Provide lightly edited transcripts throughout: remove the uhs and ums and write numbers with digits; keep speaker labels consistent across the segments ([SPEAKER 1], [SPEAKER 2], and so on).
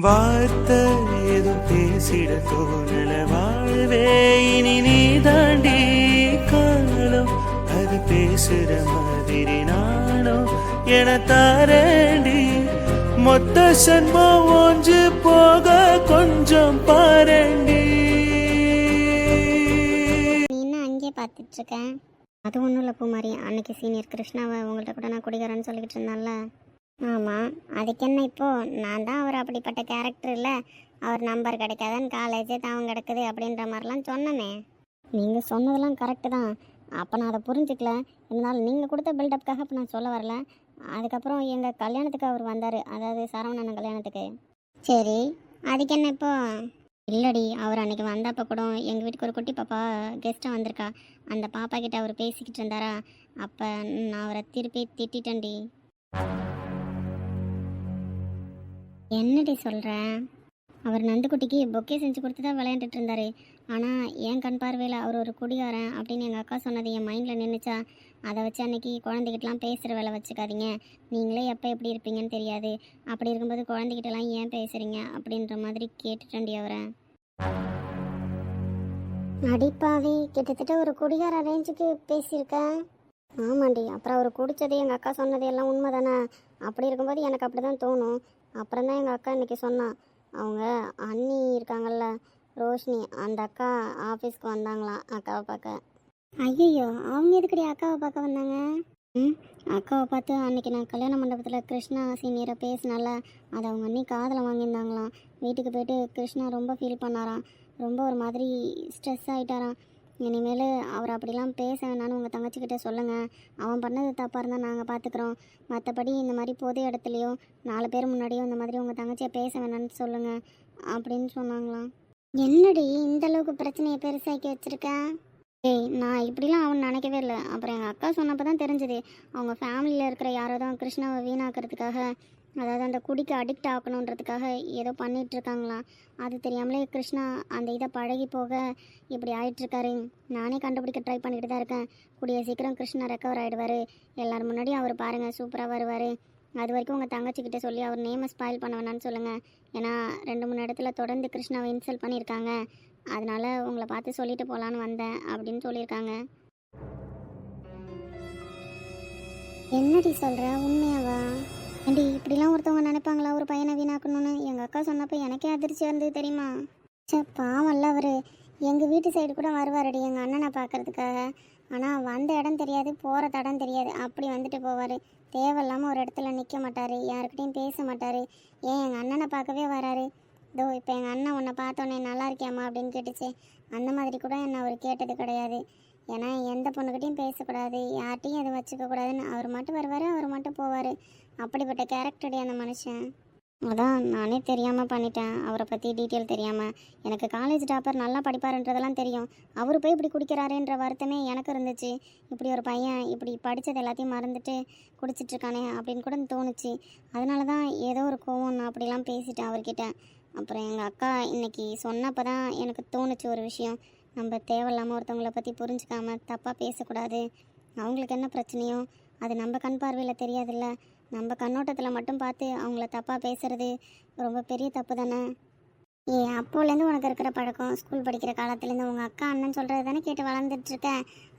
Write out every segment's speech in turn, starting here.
[SPEAKER 1] வார்த்தை ஏதும் பேசிட தோணல வாழ்வே இனி நீ தாண்டி காலம் அது பேசுற மாதிரி நானும் என தாரேண்டி மொத்த சன்மம் ஒன்று போக கொஞ்சம் பாரண்டி.
[SPEAKER 2] நீ என்ன அங்கேயே பார்த்துட்டு இருக்கேன்? அது ஒன்றும் இல்லை பூமாரி, அன்னைக்கு சீனியர் கிருஷ்ணாவை உங்கள்கிட்ட கூட நான் குடிக்கிறேன்னு சொல்லிக்கிட்டு இருந்தால. ஆமாம், அதுக்கு என்ன இப்போது? நான் தான் அவர் அப்படிப்பட்ட கேரக்டர் இல்லை, அவர் நம்பர் கிடைக்காதன்னு காலேஜே தாவம் கிடக்குது அப்படின்ற மாதிரிலாம் சொன்னனே. நீங்கள் சொன்னதெல்லாம் கரெக்டு தான், அப்போ நான் அதை புரிஞ்சுக்கல. இருந்தாலும் நீங்கள் கொடுத்த பில்டப்புக்காக இப்போ நான் சொல்ல வரல. அதுக்கப்புறம் எங்கள் கல்யாணத்துக்கு அவர் வந்தார், அதாவது சரவணன் கல்யாணத்துக்கு. சரி, அதுக்கு என்ன இப்போ? இல்லடி, அவர் அன்றைக்கி வந்தப்போ கூட எங்கள் வீட்டுக்கு ஒரு குட்டி பாப்பா கெஸ்ட்டாக வந்திருக்கா. அந்த பாப்பா கிட்ட அவர் பேசிக்கிட்டு இருந்தாரா, அப்போ நான் அவரை திருப்பி திட்டேன்டி. என்னடி சொல்கிறேன்? அவர் நந்துக்குட்டிக்கு பொக்கே செஞ்சு கொடுத்து தான் விளையாண்டுட்டு இருந்தார். ஆனால் என் கண் பார்வையில் அவர் ஒரு குடிகாரன் அப்படின்னு எங்கள் அக்கா சொன்னது என் மைண்டில் நின்றுச்சா. அதை வச்சு அன்றைக்கி குழந்தைகிட்டலாம் பேசுகிற வேலை வச்சுக்காதீங்க, நீங்களே எப்போ எப்படி இருப்பீங்கன்னு தெரியாது, அப்படி இருக்கும்போது குழந்தைகிட்டலாம் ஏன் பேசுகிறீங்க அப்படின்ற மாதிரி கேட்டுட்டேன்டி அவரை. அடிப்பாவே, கிட்டத்தட்ட ஒரு குடிகார ரேஞ்சுக்கு பேசியிருக்கேன். ஆமாண்டி, அப்புறம் அவர் குடித்தது எங்கள் அக்கா சொன்னது எல்லாம் உண்மை தானே. அப்படி இருக்கும்போது எனக்கு அப்படி தான் தோணும். அப்புறம் தான் எங்கள் அக்கா இன்றைக்கி சொன்னான், அவங்க அண்ணி இருக்காங்கல்ல ரோஷினி, அந்த அக்கா ஆஃபீஸ்க்கு வந்தாங்களாம் அக்காவை பார்க்க. ஐயோ, அவங்க எதுக்கடி அக்காவை பார்க்க வந்தாங்க? அக்காவை பார்த்து அன்றைக்கி நான் கல்யாண மண்டபத்தில் கிருஷ்ணா சீனியரை பேசினால அதை அவங்க அண்ணி காதில் வாங்கியிருந்தாங்களாம். வீட்டுக்கு போய்ட்டு கிருஷ்ணா ரொம்ப ஃபீல் பண்ணாராம், ரொம்ப ஒரு மாதிரி ஸ்ட்ரெஸ் ஆகிட்டாராம். இனிமேல் அவர் அப்படிலாம் பேச வேணான்னு உங்கள் தங்கச்சிக்கிட்ட சொல்லுங்கள், அவன் பண்ணது தப்பாக இருந்தால் நாங்கள் பார்த்துக்குறோம், மற்றபடி இந்த மாதிரி பொது இடத்துலையோ 4 பேர் முன்னாடியோ இந்த மாதிரி உங்கள் தங்கச்சியை பேச வேணான்னு சொல்லுங்கள் அப்படின்னு சொன்னாங்களாம். என்னடி இந்தளவுக்கு பிரச்சனையை பெருசாக்கி வச்சுருக்கேன்? ஏய், நான் இப்படிலாம் அவன் நினைக்கவே இல்லை. அப்புறம் எங்கள் அக்கா சொன்னப்போ தான் தெரிஞ்சுது, அவங்க ஃபேமிலியில் இருக்கிற யாரோ தான் கிருஷ்ணாவை வீணாக்கிறதுக்காக, அதாவது அந்த குடிக்கு அடிக்ட் ஆகணுன்றதுக்காக ஏதோ பண்ணிகிட்ருக்காங்களாம். அது தெரியாமலே கிருஷ்ணா அந்த இதை பழகி போக இப்படி ஆகிட்டுருக்காரு. நானே கண்டுபிடிக்க ட்ரை பண்ணிக்கிட்டு தான் இருக்கேன். கூடிய சீக்கிரம் கிருஷ்ணா ரெக்கவர் ஆகிடுவார். எல்லோரும் முன்னாடியும் அவர் பாருங்கள் சூப்பராக வருவார். அது வரைக்கும் உங்கள் தங்கச்சிக்கிட்ட சொல்லி அவர் நேமை ஸ்பாயில் பண்ண வேணான்னு சொல்லுங்கள். ஏன்னா 2-3 இடத்துல தொடர்ந்து கிருஷ்ணாவை இன்சல்ட் பண்ணியிருக்காங்க, அதனால் உங்களை பார்த்து சொல்லிட்டு போகலான்னு வந்தேன் அப்படின்னு சொல்லியிருக்காங்க. என்னடி சொல்கிற, உண்மையாவா? ஏண்டி, இப்படிலாம் ஒருத்தவங்க நினைப்பாங்களா ஒரு பையனை வீணாக்கணும்னு? எங்கள் அக்கா சொன்னப்போ எனக்கே அதிர்ச்சியாக இருந்தது தெரியுமா? சே, பாவம்ல அவர். எங்கள் வீட்டு சைடு கூட வருவாரடி எங்கள் அண்ணனை பார்க்குறதுக்காக. ஆனால் வந்த இடம் தெரியாது, போகிற தடம் தெரியாது, அப்படி வந்துட்டு போவார். தேவையில்லாமல் ஒரு இடத்துல நிற்க மாட்டார், யாருக்கிட்டையும் பேச மாட்டார். ஏன் எங்கள் அண்ணனை பார்க்கவே வராரு. இதோ இப்போ எங்கள் அண்ணன் உன்னை பார்த்தோன்னே நல்லா இருக்கியாம்மா அப்படின்னு கேட்டுச்சு. அந்த மாதிரி கூட என்ன அவர் கேட்டது கிடையாது. ஏன்னா எந்த பொண்ணுக்கிட்டையும் பேசக்கூடாது, யார்கிட்டையும் எதுவும் வச்சுக்கக்கூடாதுன்னு அவர் மட்டும் வருவார், அவர் மட்டும் போவார். அப்படிப்பட்ட கேரக்டர்டி அந்த மனுஷன். அதான் நானே தெரியாமல் பண்ணிட்டேன், அவரை பற்றி டீட்டெயில் தெரியாமல். எனக்கு காலேஜ் டாப்பர் நல்லா படிப்பாருன்றதெல்லாம் தெரியும், அவர் போய் இப்படி குடிக்கிறாருன்ற வருத்தமே எனக்கு இருந்துச்சு. இப்படி ஒரு பையன் இப்படி படித்தது எல்லாத்தையும் மறந்துட்டு குடிச்சிட்ருக்கானே அப்படின்னு கூட தோணுச்சு. அதனால தான் ஏதோ ஒரு கோவம் நான் அப்படிலாம் பேசிட்டேன் அவர்கிட்ட. அப்புறம் எங்கள் அக்கா இன்றைக்கி சொன்னப்போ தான் எனக்கு தோணுச்சு ஒரு விஷயம், நம்ம தேவையில்லாமல் ஒருத்தவங்கள பற்றி புரிஞ்சுக்காமல் தப்பாக பேசக்கூடாது. அவங்களுக்கு என்ன பிரச்சனையோ அது நம்ம கண் பார்வையில் தெரியாதுல்ல, நம்ம கண்ணோட்டத்தில் மட்டும் பார்த்து அவங்கள தப்பாக பேசுகிறது ரொம்ப பெரிய தப்பு தானே. அப்போலேருந்து உனக்கு இருக்கிற பழக்கம், ஸ்கூல் படிக்கிற காலத்துலேருந்து உங்கள் அக்கா அண்ணன் சொல்கிறது தானே கேட்டு வளர்ந்துட்டுருக்க.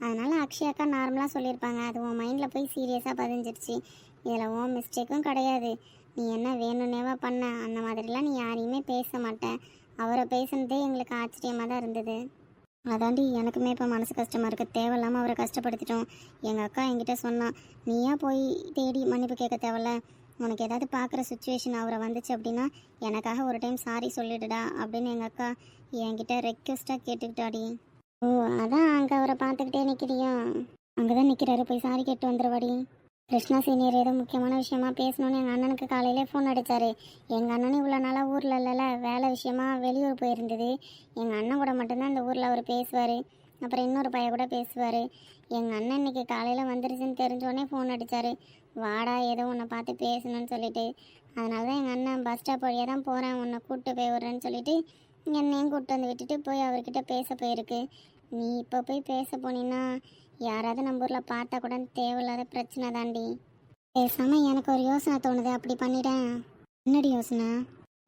[SPEAKER 2] அதனால் அக்ஷயா அக்கா நார்மலாக சொல்லியிருப்பாங்க, அது உன் மைண்டில் போய் சீரியஸாக பதிஞ்சிருச்சு. இதில் உன் மிஸ்டேக்கும் கிடையாது, நீ என்ன வேணும்னேவா பண்ண, அந்த மாதிரிலாம் நீ யாரையுமே பேச மாட்டேன். அவரை பேசுனதே எங்களுக்கு ஆச்சரியமாக தான் இருந்தது. அதாண்டி எனக்குமே இப்போ மனசு கஷ்டமாக இருக்குது, தேவையில்லாமல் அவரை கஷ்டப்படுத்திட்டோம். எங்கள் அக்கா என்கிட்ட சொன்னான், நீயா போய் தேடி மன்னிப்பு கேட்க தேவையில்ல, உனக்கு ஏதாவது பார்க்குற சுச்சுவேஷன் அவரை வந்துச்சு அப்படின்னா எனக்காக ஒரு டைம் சாரி சொல்லிடுடா அப்படின்னு எங்கள் அக்கா என்கிட்ட ரெக்வெஸ்ட்டாக கேட்டுக்கிட்டாடி. ஓ, அதான் அங்கே அவரை பார்த்துக்கிட்டே நிற்கிறியா? அங்கே தான் நிற்கிறாரு, போய் சாரி கேட்டு வந்துடுவாடி. கிருஷ்ணா சீனியர் ஏதோ முக்கியமான விஷயமா பேசணுன்னு எங்கள் அண்ணனுக்கு காலையிலே ஃபோன் அடித்தார். எங்கள் அண்ணனும் இவ்வளோ நாளாக ஊரில் இல்லைல்ல, வேலை விஷயமா வெளியூர் போயிருந்தது. எங்கள் அண்ணன் கூட மட்டும்தான் இந்த ஊரில் அவர் பேசுவார், அப்புறம் இன்னொரு பையன் கூட பேசுவார். எங்கள் அண்ணன் இன்றைக்கி காலையில் வந்துருச்சுன்னு தெரிஞ்சோடனே ஃபோன் அடித்தார், வாடா ஏதோ உன்னை பார்த்து பேசணும்னு சொல்லிட்டு. அதனால தான் எங்கள் அண்ணன் பஸ் ஸ்டாப் வழியாக தான் போகிறேன், உன்னை கூப்பிட்டு போய் விட்றேன்னு சொல்லிட்டு என்னையும் கூப்பிட்டு வந்து விட்டுட்டு போய் அவர்கிட்ட பேச போயிருக்கு. நீ இப்போ போய் பேச போனீன்னா யாராவது நம்ம ஊரில் பார்த்தா கூட தேவையில்லாத பிரச்சனை தாண்டி. பேசாமல் எனக்கு ஒரு யோசனை தோணுது, அப்படி பண்ணிட்டேன். என்னடி யோசனை?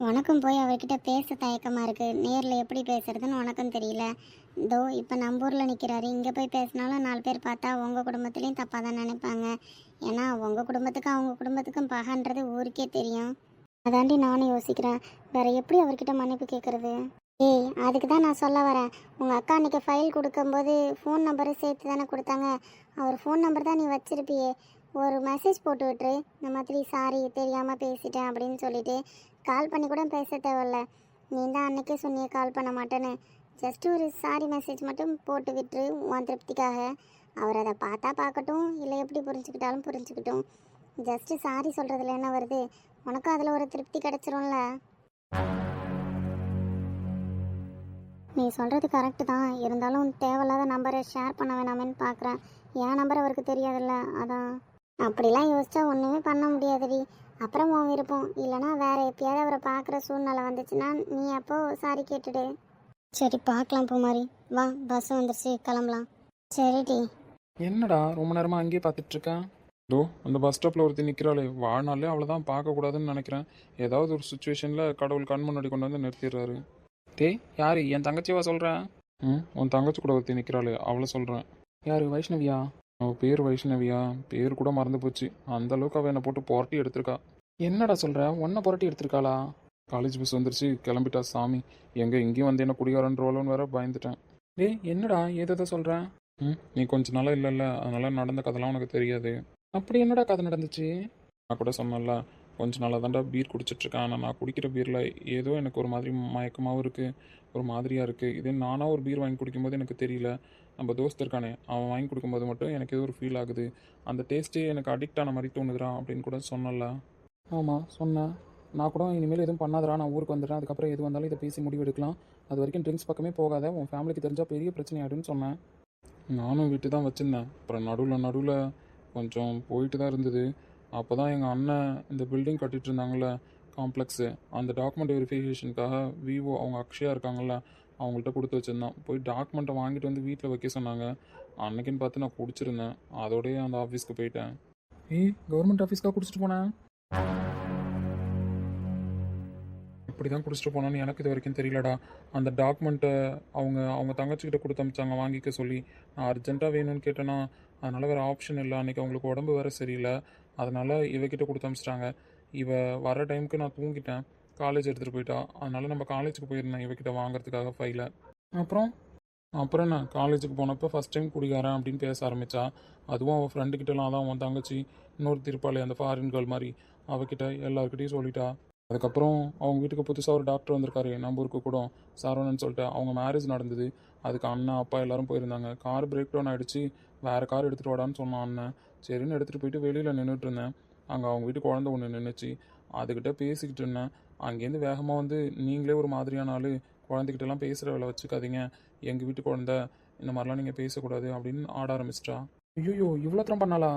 [SPEAKER 2] உனக்கும் போய் அவர்கிட்ட பேச தயக்கமாக இருக்குது. நேரில் எப்படி பேசுறதுன்னு உனக்கும் தெரியல. இதோ இப்போ நம்ம ஊரில் நிற்கிறாரு. இங்கே போய் பேசினாலும் 4 பேர் பார்த்தா உங்கள் குடும்பத்துலேயும் தப்பாக தான் நினைப்பாங்க. ஏன்னா உங்கள் குடும்பத்துக்கும் அவங்க குடும்பத்துக்கும் பகன்றது ஊருக்கே தெரியும். அதாண்டி நானும் யோசிக்கிறேன். வேறு எப்படி அவர்கிட்ட மன்னிப்பு கேட்குறது? ஏய், அதுக்கு தான் நான் சொல்ல வரேன். உங்கள் அக்கா அன்றைக்கி ஃபைல் கொடுக்கும்போது ஃபோன் நம்பரும் சேர்த்து தானே கொடுத்தாங்க. அவர் ஃபோன் நம்பர் தான் நீ வச்சிருப்பியே. ஒரு மெசேஜ் போட்டு விட்டுரு, இந்த மாதிரி சாரி தெரியாமல் பேசிட்டேன் அப்படின்னு சொல்லிட்டு. கால் பண்ணி கூட பேச தேவையில்ல. நீ தான் அன்றைக்கே சொன்னியே கால் பண்ண மாட்டேன்னு. ஜஸ்ட்டு ஒரு சாரி மெசேஜ் மட்டும் போட்டு விட்டுரு உன் திருப்திக்காக. அவர் அதை பார்த்தா பார்க்கட்டும், இல்லை எப்படி புரிஞ்சுக்கிட்டாலும் புரிஞ்சுக்கிட்டும். ஜஸ்ட்டு சாரி சொல்கிறதுல என்ன வருது? உனக்கும் அதில் ஒரு திருப்தி கிடச்சிரும்ல. நீ சொல்கிறது கரெக்டு தான். இருந்தாலும் தேவையில்லாத நம்பரை ஷேர் பண்ண வேணாமேன்னு பார்க்குறேன். என் நம்பர் அவருக்கு தெரியாதுல்ல, அதான். அப்படிலாம் யோசிச்சா ஒன்றுமே பண்ண முடியாதுடி. அப்புறம் உன் விருப்பம். இல்லைனா வேறு எப்பயாவது அவரை பார்க்குற சூழ்நிலை வந்துச்சுன்னா நீ அப்போ சாரி கேட்டுடு. சரி, பார்க்கலாம் பூமாரி. வா, பஸ் வந்துருச்சு, கிளம்பலாம். சரிடி.
[SPEAKER 3] என்னடா ரொம்ப நேரமாக அங்கேயே பார்த்துட்டு இருக்கேன்? இதோ அந்த பஸ் ஸ்டாப்பில் ஒருத்தி நிற்கிறாளே, வாழ்நாளே அவளை தான் பார்க்கக்கூடாதுன்னு நினைக்கிறேன். ஏதாவது ஒரு சுச்சுவேஷனில் கடவுள் கண் முன்னாடி கொண்டு வந்து நிறுத்திடுறாரு. டேய், யாரு? என் தங்கச்சிவா சொல்கிறேன்? உன் தங்கச்சி கூட ஒருத்தி நிற்கிறாளே, அவளை சொல்கிறேன். யார்? வைஷ்ணவியா? அவள் பேர் வைஷ்ணவியா? பேர் கூட மறந்து போச்சு. அந்த அளவுக்கு அவள் என்னை போட்டு புரட்டி எடுத்திருக்கா. என்னடா சொல்கிற? ஒன்றை புரட்டி எடுத்திருக்காளா? காலேஜ் பஸ் வந்துருச்சு, கிளம்பிட்டா சாமி. எங்கே இங்கேயும் வந்து என்ன குடிகாரன்றோலன்னு வேற பயந்துட்டேன். டேய், என்னடா ஏதோ சொல்கிறேன்? நீ கொஞ்ச நாளாக இல்லைல்ல, அதனால நடந்த கதைலாம் உனக்கு தெரியாது. அப்படி என்னடா கதை நடந்துச்சு? நான் கூட சொன்னேன்ல, கொஞ்ச நாளாக தான்டா பீர் குடிச்சிட்ருக்கேன். ஆனால் நான் குடிக்கிற பீரில் ஏதோ எனக்கு ஒரு மாதிரி மயக்கமாகவும் இருக்குது, ஒரு மாதிரியாக இருக்குது. இதே நானாக ஒரு பீர் வாங்கி குடிக்கும்போது எனக்கு தெரியல. நம்ம தோஸ்து இருக்கானே, அவன் வாங்கி கொடுக்கும்போது மட்டும் எனக்கு ஏதோ ஒரு ஃபீல் ஆகுது. அந்த டேஸ்ட்டே எனக்கு அடிக்ட் ஆன மாதிரி தோணுதுறான் அப்படின்னு கூட சொன்னல. ஆமாம் சொன்னேன். நான் கூட இனிமேல் எதுவும் பண்ணாதரா, நான் ஊருக்கு வந்துடுறேன். அதுக்கப்புறம் எது வந்தாலும் இதை பேசி முடிவு எடுக்கலாம். அது வரைக்கும் ட்ரிங்க்ஸ் பக்கமே போகாத, உன் ஃபேமிலிக்கு தெரிஞ்சால் பெரிய பிரச்சனை ஆகிடுன்னு சொன்னேன். நானும் விட்டு தான் வச்சுருந்தேன். அப்புறம் நடுவில் கொஞ்சம் போயிட்டு தான் இருந்தது. அப்போ தான் எங்கள் அண்ணன் இந்த பில்டிங் கட்டிகிட்டு இருந்தாங்கள்ல, காம்ப்ளெக்ஸு, அந்த டாக்குமெண்ட் வெரிஃபிகேஷனுக்காக விவோ அவங்க அக்ஷயா இருக்காங்கள்ல, அவங்கள்ட்ட கொடுத்து வச்சுருந்தேன். போய் டாக்குமெண்ட்டை வாங்கிட்டு வந்து வீட்டில் வைக்க சொன்னாங்க. அன்னைக்குன்னு பார்த்து நான் குடிச்சிருந்தேன். அதோடய அந்த ஆஃபீஸ்க்கு போயிட்டேன். கவர்மெண்ட் ஆஃபீஸ்க்காக குடிச்சிட்டு போனேன். இப்படி தான் குடிச்சிட்டு போனான்னு எனக்கு இது வரைக்கும் தெரியலடா. அந்த டாக்குமெண்ட்டை அவங்க தங்கச்சிக்கிட்ட கொடுத்து அமிச்சாங்க வாங்கிக்க சொல்லி. நான் அர்ஜென்ட்டாக வேணும்னு கேட்டேன்னா, அதனால் வேறு ஆப்ஷன் இல்லை. அன்றைக்கி அவங்களுக்கு உடம்பு வேறு சரியில்லை. அதனால் இவகிட்ட கொடுத்து அமிச்சிட்டாங்க. இவ வர டைமுக்கு நான் தூங்கிட்டேன். காலேஜ் எடுத்துகிட்டு போயிட்டா. அதனால் நம்ம காலேஜுக்கு போயிருந்தேன் இவகிட்ட வாங்குறதுக்காக ஃபைலை. அப்புறம் என்ன, காலேஜுக்கு போனப்போ ஃபஸ்ட் டைம் குடிகாரன் அப்படின்னு பேச ஆரம்பித்தா. அதுவும் அவள் ஃப்ரெண்டுக்கிட்டலாம் தான் அவன் தங்கச்சி இன்னொரு திருப்பாளி, அந்த ஃபாரின் கேர்ள் மாதிரி, அவகிட்ட எல்லாருக்கிட்டையும் சொல்லிட்டா. அதுக்கப்புறம் அவங்க வீட்டுக்கு புதுசாக ஒரு டாக்டர் வந்திருக்காரு நம்ம ஊருக்கு கூட, சரவணன் சொல்லிட்டு. அவங்க மேரேஜ் நடந்தது. அதுக்கு அண்ணன் அப்பா எல்லோரும் போயிருந்தாங்க. கார் பிரேக் டவுன் ஆகிடுச்சு. வேறு கார் எடுத்துகிட்டு வாடான்னு சொன்னான் அண்ணன். சரின்னு எடுத்துகிட்டு போயிட்டு வெளியில் நின்றுட்டு இருந்தேன். அங்கே அவங்க வீட்டு குழந்தை ஒன்று நின்றுச்சு. அதுக்கிட்ட பேசிக்கிட்டு இருந்தேன். அங்கேருந்து வேகமாக வந்து, நீங்களே ஒரு மாதிரியான ஆள், குழந்தைகிட்டலாம் பேசுகிற வேலை வச்சுக்காதீங்க, எங்கள் வீட்டு குழந்தை, இந்த மாதிரிலாம் நீங்கள் பேசக்கூடாது அப்படின்னு ஆட ஆரம்பிச்சிட்டா. ஐயோ, இவ்வளோ தரம் பண்ணாளா?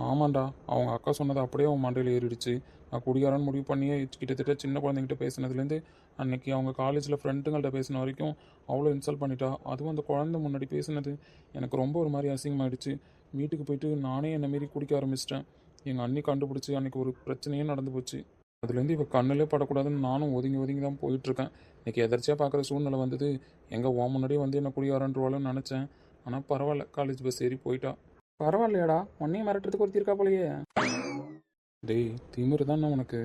[SPEAKER 3] ஆமாண்டா, அவங்க அக்கா சொன்னது அப்படியே அவன் மண்டையில் ஏறிடுச்சு. நான் குடிகாரன்னு முடிவு பண்ணியே கிட்டத்தட்ட சின்ன குழந்தைங்கிட்ட பேசினதுலேருந்து அன்னைக்கு அவங்க காலேஜில் ஃப்ரெண்டுங்கள்ட்ட பேசின வரைக்கும் அவ்வளோ இன்சல்ட் பண்ணிட்டா. அதுவும் அந்த குழந்தை முன்னாடி பேசினது எனக்கு ரொம்ப ஒரு மாதிரி அசிங்கமாயிடுச்சு. வீட்டுக்கு போயிட்டு நானே என்னை மாரி குடிக்க ஆரம்பிச்சிட்டேன். எங்கள் அண்ணி கண்டுபிடிச்சி அன்றைக்கி ஒரு பிரச்சனையே நடந்து போச்சு. அதுலேருந்து இப்போ கண்ணிலே படக்கூடாதுன்னு நானும் ஒதுங்கி தான் போயிட்டுருக்கேன். இன்றைக்கி எதர்ச்சியாக பார்க்குற சூழ்நிலை வந்தது. எங்கே ஓ முன்னாடியே வந்து என்ன குடிகாரன்றவாளுன்னு நினச்சேன். ஆனால் பரவாயில்ல, காலேஜ் பஸ் ஏறி போயிட்டா. பரவாயில்லையாடா, ஒன்றையும் மிரட்டுறதுக்கு ஒருத்தி இருக்கா போலையே. டேய், திமிரு தானே உனக்கு?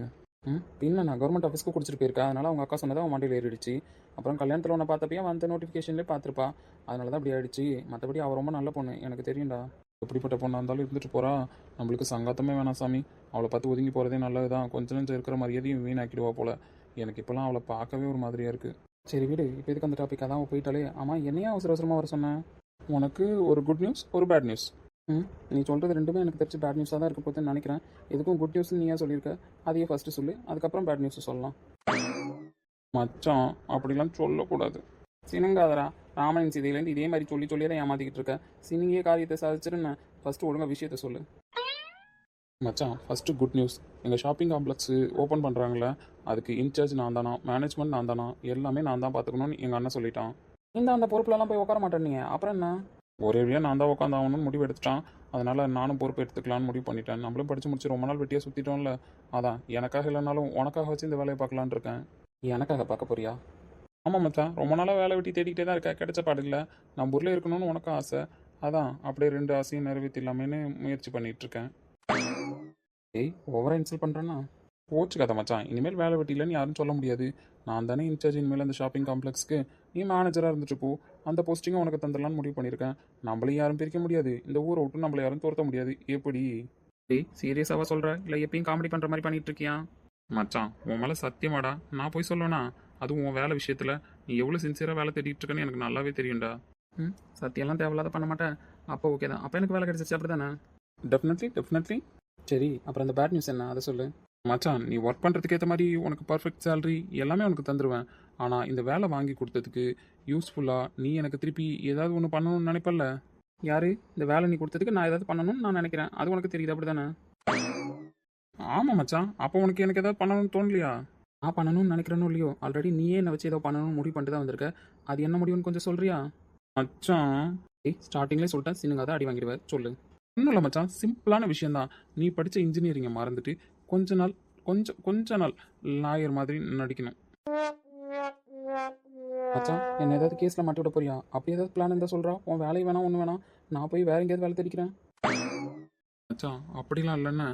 [SPEAKER 3] பின்ன நான் கவர்மெண்ட் ஆஃபீஸ்க்கு குடிச்சிட்டு போயிருக்கேன். அதனால் அவங்க அக்கா சொன்னதை அவன் மண்டியில் ஏறிடுச்சு. அப்புறம் கல்யாணத்தில் ஒன்று பார்த்தப்பையும் அந்த நோட்டிஃபிகேஷன்லேயே பார்த்துருப்பா. அதனால தான் அப்படி ஆகிடுச்சு. மற்றபடி அவள் ரொம்ப நல்ல பொண்ணு, எனக்கு தெரியும்டா. எப்படிப்பட்ட பொண்ணாக இருந்தாலும் இருந்துட்டு போகிறா. நம்மளுக்கு சங்காத்தமே வேணாம் சாமி. அவளை பார்த்து ஒதுங்கி போகிறதே நல்லது தான். கொஞ்சம் நெஞ்சம் இருக்கிற மரியாதையும் வீணாக்கிடுவா போல். எனக்கு இப்போலாம் அவளை பார்க்கவே ஒரு மாதிரியாக இருக்குது. சரி வீடு, இப்போ இதுக்கு அந்த டாப்பிக்காக தான் போயிட்டாலே. ஆமாம், என்னையா அவசரமாக வர சொன்னேன்? உனக்கு ஒரு குட் நியூஸ், ஒரு பேட் நியூஸ். நீ சொல்கிறது ரெண்டுமே எனக்கு தெரிஞ்சு பேட் நியூஸாக தான் இருக்க போதுன்னு நினைக்கிறேன். எதுக்கும் குட் நியூஸ் நீ ஏன் சொல்லியிருக்க, அதையே ஃபஸ்ட்டு சொல்லு, அதுக்கப்புறம் பேட் நியூஸை சொல்லலாம். மச்சான், அப்படிலாம் சொல்லக்கூடாது. சினுங்காதரா, ராமன் சீதையிலேருந்து இதே மாதிரி சொல்லி தான் ஏமாற்றிக்கிட்டு இருக்க. சினிங்கே காரியத்தை சாதிச்சிருன்னு ஃபஸ்ட்டு ஒழுங்காக விஷயத்த சொல்லு. மச்சான், ஃபஸ்ட்டு குட் நியூஸ். எங்கள் ஷாப்பிங் காம்ப்ளெக்ஸு ஓப்பன் பண்ணுறாங்களே, அதுக்கு இன்சார்ஜ் நான் தானா, மேனேஜ்மெண்ட் நான் தானா, எல்லாமே நான் தான் பார்த்துக்கணும்னு எங்கள் அண்ணன் சொல்லிட்டான். அந்த பொறுப்புலலாம் போய் உட்கார மாட்டேன் நீ, அப்புறம் என்ன? ஒரே வழியாக நான் தான் உட்காந்தாகணும்னு முடிவு எடுத்துட்டான். அதனால் நானும் பொறுப்பு எடுத்துக்கலான்னு முடிவு பண்ணிட்டேன். நம்மளும் படித்து முடிச்சு ரொம்ப நாள் வெட்டியாக சுற்றிட்டோம்ல, அதான் எனக்காக இல்லைனாலும் உனக்காக வச்சு இந்த வேலையை பார்க்கலான்னு இருக்கேன். எனக்காக பார்க்க போறியா? ஆமாம் மச்சான், ரொம்ப நாளாக வேலை வெட்டி தேடிக்கிட்டே தான் இருக்கேன், கிடைச்ச பாடு இல்லை. நம்ம ஊரில் இருக்கணும்னு உனக்கும் ஆசை, அதான் அப்படியே 2 ஆசையும் நிறைவேற்றிடலாமேன்னு முயற்சி பண்ணிட்டு இருக்கேன். ஏய், ஓவரா இன்சல்ட் பண்ணுறேன்னா கோச்சுக்காத மச்சான். இனிமேல் வேலை வெட்டிலன்னு யாரும் சொல்ல முடியாது. நான் தானே இன்சார்ஜ் இனிமேல் அந்த ஷாப்பிங் காம்ப்ளெக்ஸ்க்கு. நீ மேனேஜராக இருந்துட்டு போ. அந்த போஸ்டிங்கை உனக்கு தந்துடலான்னு முடிவு பண்ணியிருக்கேன். நம்மளையும் யாரும் பிரிக்க முடியாது, இந்த ஊரை விட்டு நம்மளை யாரும் துரத்த முடியாது. எப்படி? டேய், சீரியஸாவா சொல்கிற இல்லை எப்பயும் காமெடி பண்ணுற மாதிரி பண்ணிட்டு இருக்கியா? மச்சான், உன் மேலே சத்தியமாடா நான் போய் சொல்லுவேனா? அதுவும் உன் வேலை விஷயத்தில் நீ எவ்வளோ சின்சியராக வேலை தேடிட்டு இருக்கேன்னு எனக்கு நல்லாவே தெரியும்டா. ம், சத்தியெல்லாம் தேவையில்லாத பண்ண மாட்டேன். அப்போ ஓகே தான். அப்போ எனக்கு வேலை கிடைச்சிச்சு அப்படி தானே? டெஃபினெட்லி. சரி, அப்புறம் அந்த பேட் நியூஸ் என்ன, அதை சொல்லு. மச்சான், நீ ஒர்க் பண்ணுறதுக்கு ஏற்ற மாதிரி உனக்கு பர்ஃபெக்ட் சேலரி எல்லாமே உனக்கு தந்துடுவேன். ஆனால் இந்த வேலை வாங்கி கொடுத்ததுக்கு யூஸ்ஃபுல்லாக நீ எனக்கு திருப்பி ஏதாவது ஒன்று பண்ணணும்னு நினைப்பல்ல? யாரு? இந்த வேலை நீ கொடுத்ததுக்கு நான் ஏதாவது பண்ணணும்னு நான் நினைக்கிறேன், அது உனக்கு தெரியுது அப்படி தானே? ஆமாம் மச்சான், அப்போ உனக்கு எனக்கு ஏதாவது பண்ணணும்னு தோணலையா? நான் பண்ணணும்னு நினைக்கிறேனோ இல்லையோ, ஆல்ரெடி நீயே என்னை வச்சு ஏதோ பண்ணணும்னு முடிவு பண்ணிட்டு தான் வந்திருக்க. அது என்ன முடிவுன்னு கொஞ்சம் சொல்கிறியா? மச்சான், ஸ்டார்டிங்லேயே சொல்லிட்டேன், சின்னங்க அடி வாங்கிடுவேன். சொல்லு. ஒன்றும் இல்லை மச்சான், சிம்பிளான விஷயந்தான். நீ படித்த இன்ஜினியரிங்கை மறந்துட்டு கொஞ்ச நாள் லாயர் மாதிரி நடிக்கணும். மச்சான், என்ன ஏதாவது கேஸில் மாட்டி விட போறியா? அப்படி ஏதாவது பிளான் இருந்தால் சொல்கிறா. உன் வேலையை வேணாம், ஒன்று வேணாம், நான் போய் வேற எங்கேயாவது வேலை தேடிக்கிறேன். மச்சான், அப்படிலாம் இல்லைன்னா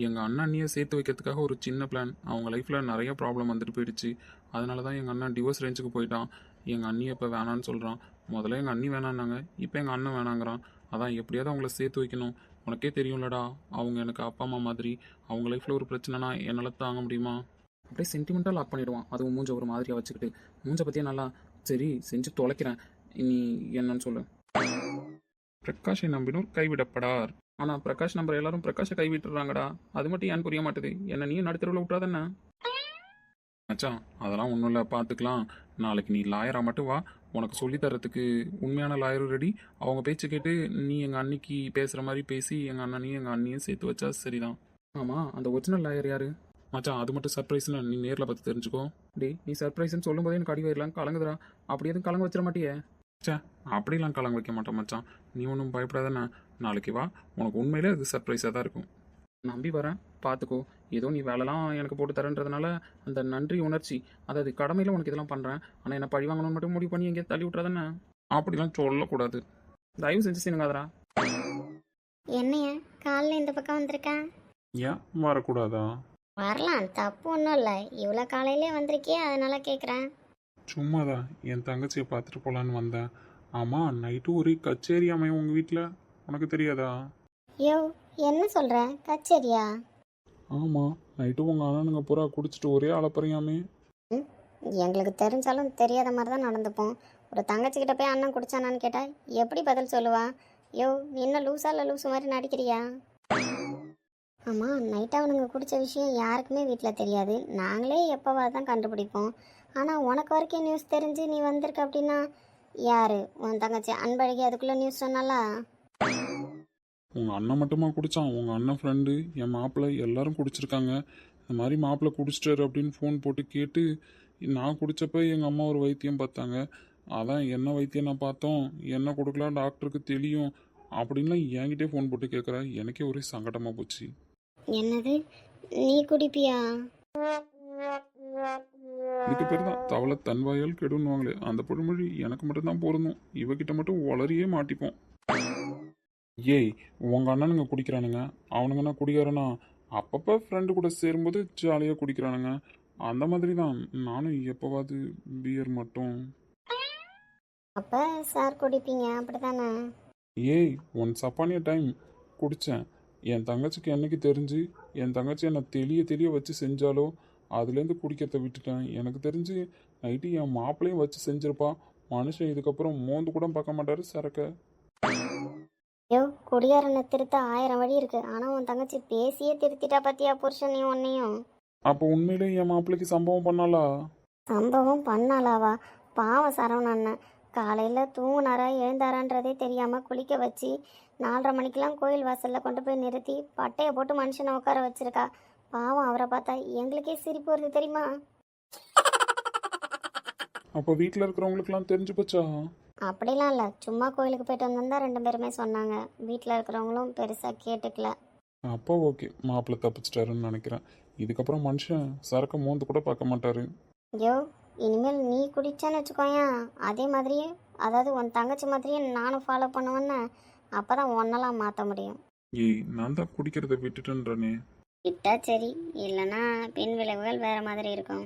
[SPEAKER 3] எங்கள் அண்ணன் அண்ணியை சேர்த்து வைக்கிறதுக்காக ஒரு சின்ன பிளான். அவங்க லைஃப்பில் நிறைய ப்ராப்ளம் வந்துட்டு போயிடுச்சு. அதனால தான் எங்கள் அண்ணன் டிவோர்ஸ் ரேஞ்சுக்கு போயிட்டான். எங்கள் அண்ணியை இப்போ வேணான்னு சொல்கிறான். முதல்ல எங்கள் அண்ணி வேணான்னாங்க, இப்போ எங்கள் அண்ணன் வேணாங்கிறான். அதான் எப்படியாவது அவங்கள சேர்த்து வைக்கணும். உனக்கே தெரியும்லடா, அவங்க எனக்கு அப்பா அம்மா மாதிரி. அவங்க லைஃப்பில் ஒரு பிரச்சனைனா என்னால் தாங்க முடியுமா? அப்படியே சென்டிமெண்ட்டாக லாக் பண்ணிவிடுவான். அதுவும் மூஞ்ச ஒரு மாதிரியாக வச்சுக்கிட்டு. மூஞ்ச பற்றியே நல்லா சரி செஞ்சு தொலைக்கிறேன், நீ என்னன்னு சொல்லு. பிரகாஷை நம்பினோர் கைவிடப்படார். ஆனால் பிரகாஷ் நம்பர் எல்லாரும் பிரகாஷை கைவிட்டுறாங்கடா. அது மட்டும் ஏன் புரிய மாட்டுது? என்ன நீயும் நடுத்தருவில் விட்றாதண்ணா? மச்சான், அதெல்லாம் ஒன்றும் இல்லை, பார்த்துக்கலாம். நாளைக்கு நீ லாயராக மட்டும் வா. உனக்கு சொல்லித்தரத்துக்கு உண்மையான லாயரும் ரெடி. அவங்க பேச்சு கேட்டு நீ எங்கள் அன்னிக்கு பேசுகிற மாதிரி பேசி எங்கள் அண்ணனையும் எங்கள் அண்ணியும் சேர்த்து வச்சா சரிதான். ஆமாம், அந்த ஒரிஜினல் லாயர் யார்? மச்சான், அது மட்டும் சர்ப்ரைஸ்னு நீ நேரில் பார்த்து தெரிஞ்சுக்கோ. டே, நீ சர்ப்ரைஸ்ன்னு சொல்லும்போதே எனக்கு அடி வயிறலாம் கலங்குதுடா. அப்படி எதுவும் கலங்க வச்சிட மாட்டியே? சே, அப்படிலாம் கலங்க வைக்க மாட்டேன் மச்சான். நீ ஒன்றும் பயப்படாதானே. நாளைக்கு வா, உனக்கு உண்மையிலே அது சர்ப்ரைஸாக தான் இருக்கும். நம்பி வரேன், பார்த்துக்கோ. ஏதோ நீ வேலைலாம் எனக்கு போட்டு தரேன்றதுனால அந்த நன்றி உணர்ச்சி, அதாவது கடமையில் உனக்கு இதெல்லாம் பண்ணுறேன். ஆனால் என்ன பழி வாங்கணும்னு மட்டும் முடிவு பண்ணி எங்கேயா தள்ளி விட்றாதானே? அப்படிலாம் சொல்லக்கூடாது, தயவு செஞ்சு செய்யுங்காதரா.
[SPEAKER 2] என்னைய காலைல இந்த பக்கம் வந்திருக்கேன்?
[SPEAKER 3] ஏன் வரக்கூடாதா?
[SPEAKER 2] வரலாம், தப்பு ஒன்றும் இல்லை. இவ்வளோ காலையிலே வந்திருக்கியே, அதனால கேட்குறேன்.
[SPEAKER 3] சும்மாதான் என் தங்கச்சியை பார்த்துட்டு போகலான்னு வந்தேன். ஆமாம், நைட்டு ஒரே கச்சேரி அமையும் உங்கள் வீட்டில், உனக்கு தெரியாதா?
[SPEAKER 2] யோ, என்ன சொல்கிற? கச்சேரியா?
[SPEAKER 3] ஆமாம், நைட்டு உங்கள் அண்ணனுங்க பூரா குடிச்சிட்டு ஒரே அலப்பறையாமே.
[SPEAKER 2] ம், எங்களுக்கு தெரிஞ்சாலும் தெரியாத மாதிரி தான் நடந்துப்போம். ஒரு தங்கச்சிக்கிட்ட போய் அண்ணன் குடிச்சானான்னு கேட்டால் எப்படி பதில் சொல்லுவா? யோ, நீ என்ன லூஸா இல்லை லூஸு மாதிரி நடிக்கிறியா? ஆமாம், நைட்டு அவனுங்க குடித்த விஷயம் யாருக்குமே வீட்டில் தெரியாது. நாங்களே எப்போவா தான் கண்டுபிடிப்போம். ஆனால் உனக்கு வரைக்கும் நியூஸ் தெரிஞ்சு நீ வந்திருக்க அப்படின்னா யார்? உன் தங்கச்சி அன்பழகி அதுக்குள்ளே நியூஸ் சொன்னாலா?
[SPEAKER 3] உங்கள் அண்ணன் மட்டுமா குடித்தான்? உங்கள் அண்ணன் ஃப்ரெண்டு, என் மாப்பிள்ளை எல்லாரும் குடிச்சிருக்காங்க. இந்த மாதிரி மாப்பிள்ளை குடிச்சிட்டாரு அப்படின்னு ஃபோன் போட்டு கேட்டு நான் குடித்தப்ப எங்கள் அம்மா ஒரு வைத்தியம் பார்த்தாங்க. அதான் என்ன வைத்தியம் நான் பார்த்தோம், என்ன கொடுக்கலாம் டாக்டருக்கு தெரியும் அப்படின்லாம் என்கிட்டே ஃபோன் போட்டு கேட்குறேன். எனக்கே ஒரே சங்கடமாக போச்சு.
[SPEAKER 2] என்னது, நீ குடிப்பியா?
[SPEAKER 3] இதுக்கு பேர் தான் தவளை தன்வாயால் கெடுன்னுவாங்களே, அந்த பொழுமொழி எனக்கு மட்டும்தான் பொருந்தும். இவகிட்ட மட்டும் வளரியே மாட்டிப்போம். ஏய், உங்கள் அண்ணனுங்க குடிக்கிறானுங்க, அவனுங்கன்னா குடிக்காரனா அப்பப்போ ஃப்ரெண்டு கூட சேரும்போது ஜாலியாக குடிக்கிறானுங்க. அந்த மாதிரி தான் நானும் எப்போவாது பியர் மட்டும்.
[SPEAKER 2] அப்போ சார் குடிப்பீங்க அப்படி தானே?
[SPEAKER 3] ஏய், ஒன்ஸ் அப்பானிய டைம் குடித்தேன். என் தங்கச்சிக்கு என்னைக்கு தெரிஞ்சு என் தங்கச்சி என்னை தெளிய வச்சு செஞ்சாலோ அதுலேருந்து குடிக்கிறத விட்டுட்டேன். எனக்கு தெரிஞ்சு நைட்டு என் மாப்பிள்ளையும் வச்சு செஞ்சிருப்பா. மனுஷன் இதுக்கப்புறம் மோந்து கூட பார்க்க மாட்டாரு சரக்க.
[SPEAKER 2] யோ, குடியாரனை திருத்த 1000 வழி இருக்கு. ஆனால் உன் தங்கச்சி பேசியே திருத்திட்டா பத்தியா புருஷனையும் உன்னையும்?
[SPEAKER 3] அப்போ உண்மையிலே என் மாப்பிள்ளைக்கு சம்பவம் பண்ணாளா?
[SPEAKER 2] சம்பவம் பண்ணாலாவா? பாவம் சரவண அண்ணன். காலையில் தூங்குனாரா எழுந்தாரான்றதே தெரியாமல் குளிக்க வச்சு 4:30 மணிக்கெலாம் கோயில் வாசலில் கொண்டு போய் நிறுத்தி பட்டையை போட்டு மனுஷனை உட்கார வச்சிருக்கா. பாவம், அவரை பார்த்தா எங்களுக்கே சிரிப்பு வருது தெரியுமா?
[SPEAKER 3] அப்போ வீட்டில் இருக்கிறவங்களுக்குலாம் தெரிஞ்சு போச்சா?
[SPEAKER 2] அப்படிலாம் இல்லை, சும்மா கோயிலுக்கு போயிட்டு வந்திருந்தா 2 பேருமே சொன்னாங்க. வீட்டில் இருக்கிறவங்களும் பெருசாக கேட்டுக்கல.
[SPEAKER 3] அப்போ ஓகே, மாப்பிள்ளை தப்பிச்சிட்டாருன்னு நினைக்கிறேன். இதுக்கப்புறம் மனுஷன் சரக்க மோந்து கூட பார்க்க மாட்டாரு.
[SPEAKER 2] ஐயோ, இனிமேல் நீ குடிச்சான்னு வச்சுக்கோயேன், அதே மாதிரியே, அதாவது உன் தங்கச்சி மாதிரியே நானும் ஃபாலோ பண்ணுவேன்னு. அப்போ தான் ஒன்னெல்லாம் மாற்ற முடியும்.
[SPEAKER 3] ஏய் நான் தான் குடிக்கிறத விட்டுட்டேன்றனே.
[SPEAKER 2] விட்டா சரி, இல்லைன்னா பின் விளைவுகள் வேறு மாதிரி இருக்கும்.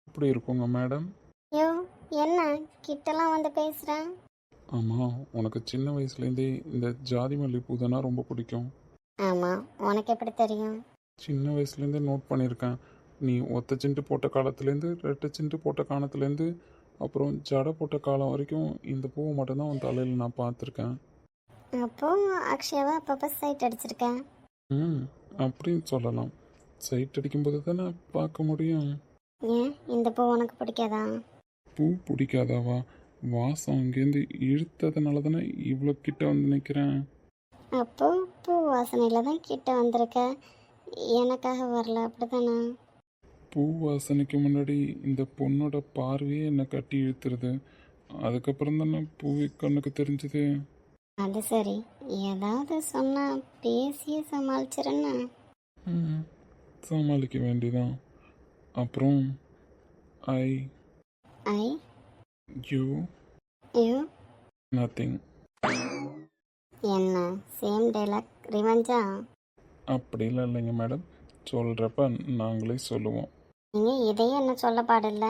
[SPEAKER 3] அப்படி இருக்குங்க மேடம்.
[SPEAKER 2] ஐயோ, என்ன கிட்டலாம் வந்து பேசுகிறேன்?
[SPEAKER 3] ஆமாம், உனக்கு சின்ன வயசுலேருந்தே இந்த ஜாதி மல்லிகைப்பூ தானே ரொம்ப பிடிக்கும்.
[SPEAKER 2] ஆமாம், உனக்கு எப்படி தெரியும்?
[SPEAKER 3] சின்ன வயசுலேருந்தே நோட் பண்ணியிருக்கேன். நீ ஒத்த சிண்டு போட்ட காலத்துலேருந்து ரெட்டை சிண்டு போட்ட காலத்துலேருந்து அப்புறம் ஜடை போட்ட காலம் வரைக்கும் இந்த பூவை மட்டும்தான் உன் தலையில் நான் பார்த்துருக்கேன்.
[SPEAKER 2] அப்போ அக்ஷயாவை அப்பப்போ சைட் அடிச்சிருக்கேன்.
[SPEAKER 3] ம், அப்படின்னு சொல்லலாம். சைட் அடிக்கும்போது தானே பார்க்க முடியும்.
[SPEAKER 2] ஏன் இந்த பூ உனக்கு பிடிக்காதா?
[SPEAKER 3] பூ பிடிக்காதாவா? வாசம் அங்கேருந்து இழுத்ததுனால தானே இவ்வளோ கிட்ட வந்து நிற்கிறேன்.
[SPEAKER 2] அப்போ பூ வாசனையில் தான் கிட்ட வந்திருக்க, எனக்காக வரல, அப்படிதானே?
[SPEAKER 3] பூ வாசனைக்கு முன்னாடி இந்த பொண்ணோட பார்வையே என்னை கட்டி இழுத்துருது. அதுக்கப்புறம் தானே பூவி கண்ணுக்கு தெரிஞ்சது.
[SPEAKER 2] அது சரி, ஏதாவது சொன்னா பேசியே சமாளிச்சிருன்னு.
[SPEAKER 3] ம், சமாளிக்க வேண்டிதான். அப்புறம் ஐ
[SPEAKER 2] ஐ
[SPEAKER 3] யூ
[SPEAKER 2] யூ
[SPEAKER 3] நத்திங்.
[SPEAKER 2] என்ன சேம் டைலாக் ரிவெஞ்சா?
[SPEAKER 3] அப்படிலாம் இல்லைங்க மேடம், சொல்கிறப்ப நாங்களே சொல்லுவோம்.
[SPEAKER 2] நீங்கள் இதையே என்ன சொல்ல பாடில்ல.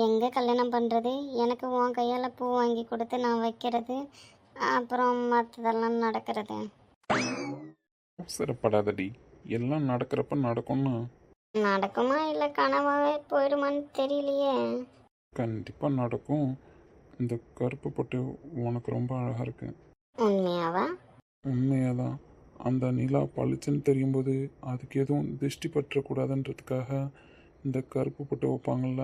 [SPEAKER 2] எங்கே கல்யாணம் பண்ணுறது, எனக்கு உன் கையால் பூ வாங்கி கொடுத்து நான் வைக்கிறது, அப்புறம் மற்றதெல்லாம் நடக்கிறது.
[SPEAKER 3] அவசரப்படாதடி, எல்லாம் நடக்கிறப்ப நடக்கும்னா.
[SPEAKER 2] நடக்குமா இல்லை கனவாவே போயிடுமான்னு தெரியலையே.
[SPEAKER 3] கண்டிப்பாக நடக்கும். இந்த கருப்பு பொட்டு உனக்கு ரொம்ப அழகாக இருக்கு.
[SPEAKER 2] உண்மையாவா?
[SPEAKER 3] உண்மையாக தான். அந்த நிலா பளிச்சுன்னு தெரியும்போது அதுக்கு எதுவும் திருஷ்டி பற்றக்கூடாதுன்றதுக்காக இந்த கருப்பு பொட்டு வைப்பாங்கள்ல,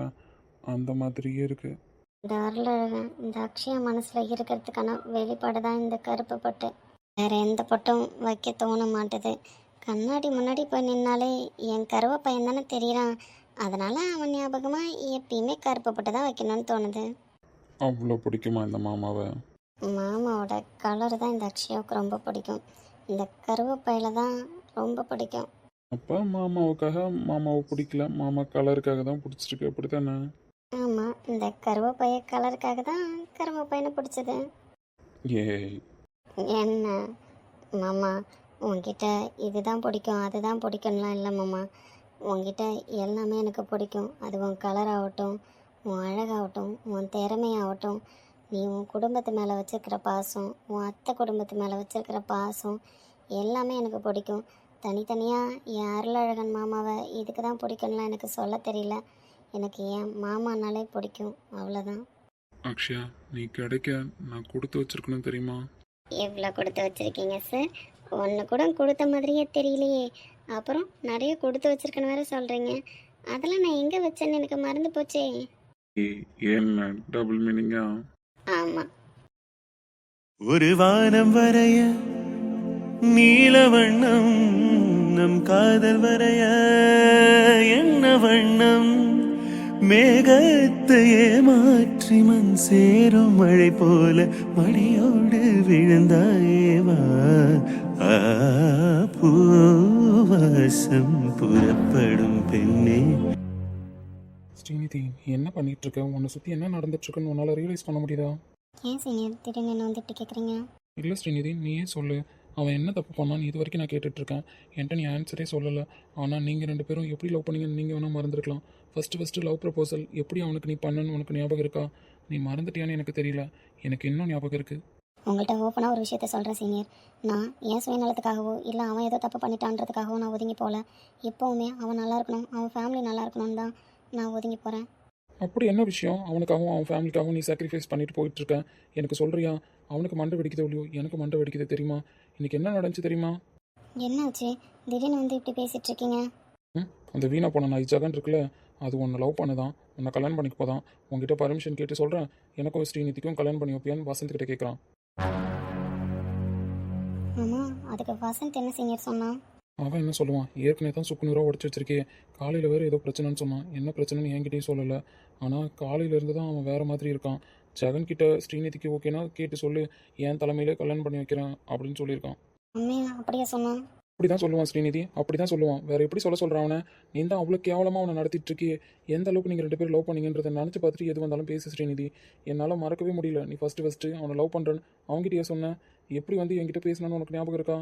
[SPEAKER 3] அந்த மாதிரியே இருக்குது.
[SPEAKER 2] இந்த அருளழகன் இந்த அக்ஷயா மனசில் இருக்கிறதுக்கான வெளிப்பாடு தான் இந்த கருப்பு பொட்டு. வேற எந்த பொட்டும் வைக்க தோண மாட்டுது. கண்ணாடி முன்னாடி போய் நின்னாலே என் கருவ பையன் தானே தெரியறான். அதனால அவன் ஞாபகமாக எப்பயுமே கருப்பு பொட்டு தான் வைக்கணும்னு தோணுது.
[SPEAKER 3] அவ்வளோ பிடிக்குமா இந்த மாமாவை?
[SPEAKER 2] மாமாவோட கலர் தான் இந்த அக்ஷயாவுக்கு ரொம்ப பிடிக்கும். இந்த கருவேப்பையில தான் ரொம்ப பிடிக்கும்.
[SPEAKER 3] அப்போ மாமாவுக்காக மாமாவை பிடிக்கல, மாமா கலருக்காக தான் பிடிச்சிருக்கு, அப்படி தானே?
[SPEAKER 2] ஆமாம், இந்த கருவேப்பைய கலருக்காக தான் கருவேப்பையனை பிடிச்சது.
[SPEAKER 3] ஏய்,
[SPEAKER 2] என்ன மாமா, உன்கிட்ட இதுதான் பிடிக்கும் அதுதான் பிடிக்கும்லாம் இல்லை மாமா. உன்கிட்ட எல்லாமே எனக்கு பிடிக்கும். அது உன் கலர் ஆகட்டும், உன் அழகாகட்டும், உன் திறமையாகட்டும், நீ உன் குடும்பத்து மேலே வச்சுருக்கிற பாசம், உன் அத்தை குடும்பத்து மேலே வச்சுருக்கிற பாசம் எல்லாமே எனக்கு பிடிக்கும். தனித்தனியாக என் அருளழகன் மாமாவை இதுக்கு தான் பிடிக்கும்லாம் எனக்கு சொல்ல தெரியல. எனக்கு என் மாமானாலே பிடிக்கும், அவ்வளோதான்.
[SPEAKER 3] அக்ஷயா, நீ கிடைக்க நான் கொடுத்து வச்சிருக்கணும் தெரியுமா?
[SPEAKER 2] எவ்வளோ கொடுத்து வச்சுருக்கீங்க சார்? ஒன்று கூட கொடுத்த மாதிரியே தெரியலையே. அப்புறம் நிறைய கொடுத்து வச்சுருக்கேன்னு வேறு சொல்கிறீங்க. அதெல்லாம் நான் எங்கே வச்சேன்னு எனக்கு மறந்து போச்சே.
[SPEAKER 3] ஏய், என்ன டபுள் மீனிங்கா?
[SPEAKER 2] ஆமாம்,
[SPEAKER 1] ஒரு வானம் வரைய நீல வண்ணம், நம் காதல் வரைய என்ன வண்ணம், மேகத்தையே மாற்றி மண் சேரும் மழை போல மடியோடு விழுந்தாயேவா, பூவாசம் புறப்படும் பெண்ணே.
[SPEAKER 3] ஸ்ரீநிதி, என்ன பண்ணிட்டு இருக்க? உன்னை சுற்றி என்ன நடந்துட்டு இருக்குன்னு உன்னால் ரியலைஸ் பண்ண முடியுதா?
[SPEAKER 2] ஏன் சீனியர் திடீர்னு என்ன வந்து இப்படி கேட்குறீங்க?
[SPEAKER 3] இல்லை ஸ்ரீநிதி, நீயே சொல்லு. அவன் என்ன தப்பு பண்ணான்னு இது வரைக்கும் நான் கேட்டுட்ருக்கேன். என்கிட்ட நீ ஆன்சரே சொல்லலை. ஆனால் நீங்கள் ரெண்டு பேரும் எப்படி லவ் பண்ணீங்கன்னு நீங்கள் வேணால் மறந்துருக்கலாம். ஃபஸ்ட்டு லவ் ப்ரப்போசல் எப்படி அவனுக்கு நீ பண்ணணும்னு உனக்கு ஞாபகம் இருக்கா? நீ மறந்துட்டியான்னு எனக்கு தெரியல, எனக்கு இன்னும் ஞாபகம் இருக்குது.
[SPEAKER 2] உங்கள்கிட்ட ஓப்பனாக ஒரு விஷயத்த சொல்கிறேன் சீனியர். நான் என் சுயநலத்துக்காகவோ இல்லை அவன் ஏதோ தப்பு பண்ணிட்டான்றதுக்காகவோ நான் ஒதுங்கி போகல. எப்போவுமே அவன் நல்லா இருக்கணும், அவன் ஃபேமிலி நல்லா இருக்கணும்னு தான் நான் ஒதுங்கி போகிறேன்.
[SPEAKER 3] அப்படி என்ன விஷயம்? அவனுக்காகவும் அவன் ஃபேமிலிக்காகவும் நீ சாக்ரிஃபைஸ் பண்ணிட்டு போயிட்டுருக்க, எனக்கு சொல்கிறியா? அவனுக்கு மண்டை வெடிக்குதோ இல்லையோ, எனக்கு மண்டை வெடிக்குது தெரியுமா? இன்றைக்கி என்ன நடந்துச்சு தெரியுமா?
[SPEAKER 2] என்னாச்சு திடீர்னு வந்து இப்படி பேசிகிட்டு இருக்கீங்க?
[SPEAKER 3] அந்த வீணா போன நான் ஜகன் இருக்குல்ல, அது உன்னை லவ் பண்ணதான், உன்னை கல்யாணம் பண்ணிக்க போதான். உங்ககிட்ட பர்மிஷன் கேட்டு சொல்கிறேன், எனக்கும் ஸ்ரீநிதிக்கும் கல்யாணம் பண்ணி வைப்பியான்னு வசந்த் கிட்ட கேட்குறான்.
[SPEAKER 2] ஆமாம், அதுக்கு வசந்த் என்ன சீனியர் சொன்னான்?
[SPEAKER 3] அவன் என்ன சொல்லுவான்? ஏற்கனவே தான் சுக்குநூறாக உடச்சி வச்சிருக்கே, காலையில் வேறு ஏதோ பிரச்சனைன்னு சொன்னான். என்ன பிரச்சனைன்னு என்கிட்டயும் சொல்லலை. ஆனால் காலையிலேருந்து தான் அவன் வேறு மாதிரி இருக்கான். ஜெகன் கிட்ட ஸ்ரீநிதிக்கு ஓகேனா கேட்டு சொல்லு, என் தலைமையிலே கல்யாணம் பண்ணி வைக்கிறேன் அப்படின்னு சொல்லியிருக்கான்.
[SPEAKER 2] உண்மையா அப்படியே சொன்னான்?
[SPEAKER 3] அப்படி தான் சொல்லுவான் ஸ்ரீநிதி, அப்படி தான் சொல்லுவான். வேற எப்படி சொல்கிறான் அவனை? நீ தான் அவ்வளோ கேவலமாக அவனை நடத்திட்டு இருக்கியே. எந்த அளவுக்கு நீங்கள் 2 பேரும் லவ் பண்ணீங்கன்றதை நினச்சி பார்த்துட்டு எது வந்தாலும் பேசு ஸ்ரீநிதி. என்னால் மறக்கவே முடியல. நீ ஃபஸ்ட்டு அவனை லவ் பண்ணுறேன்னு அவங்ககிட்டயே சொன்னேன். எப்படி வந்து என்கிட்ட பேசணும்னு உனக்கு ஞாபகம் இருக்கா?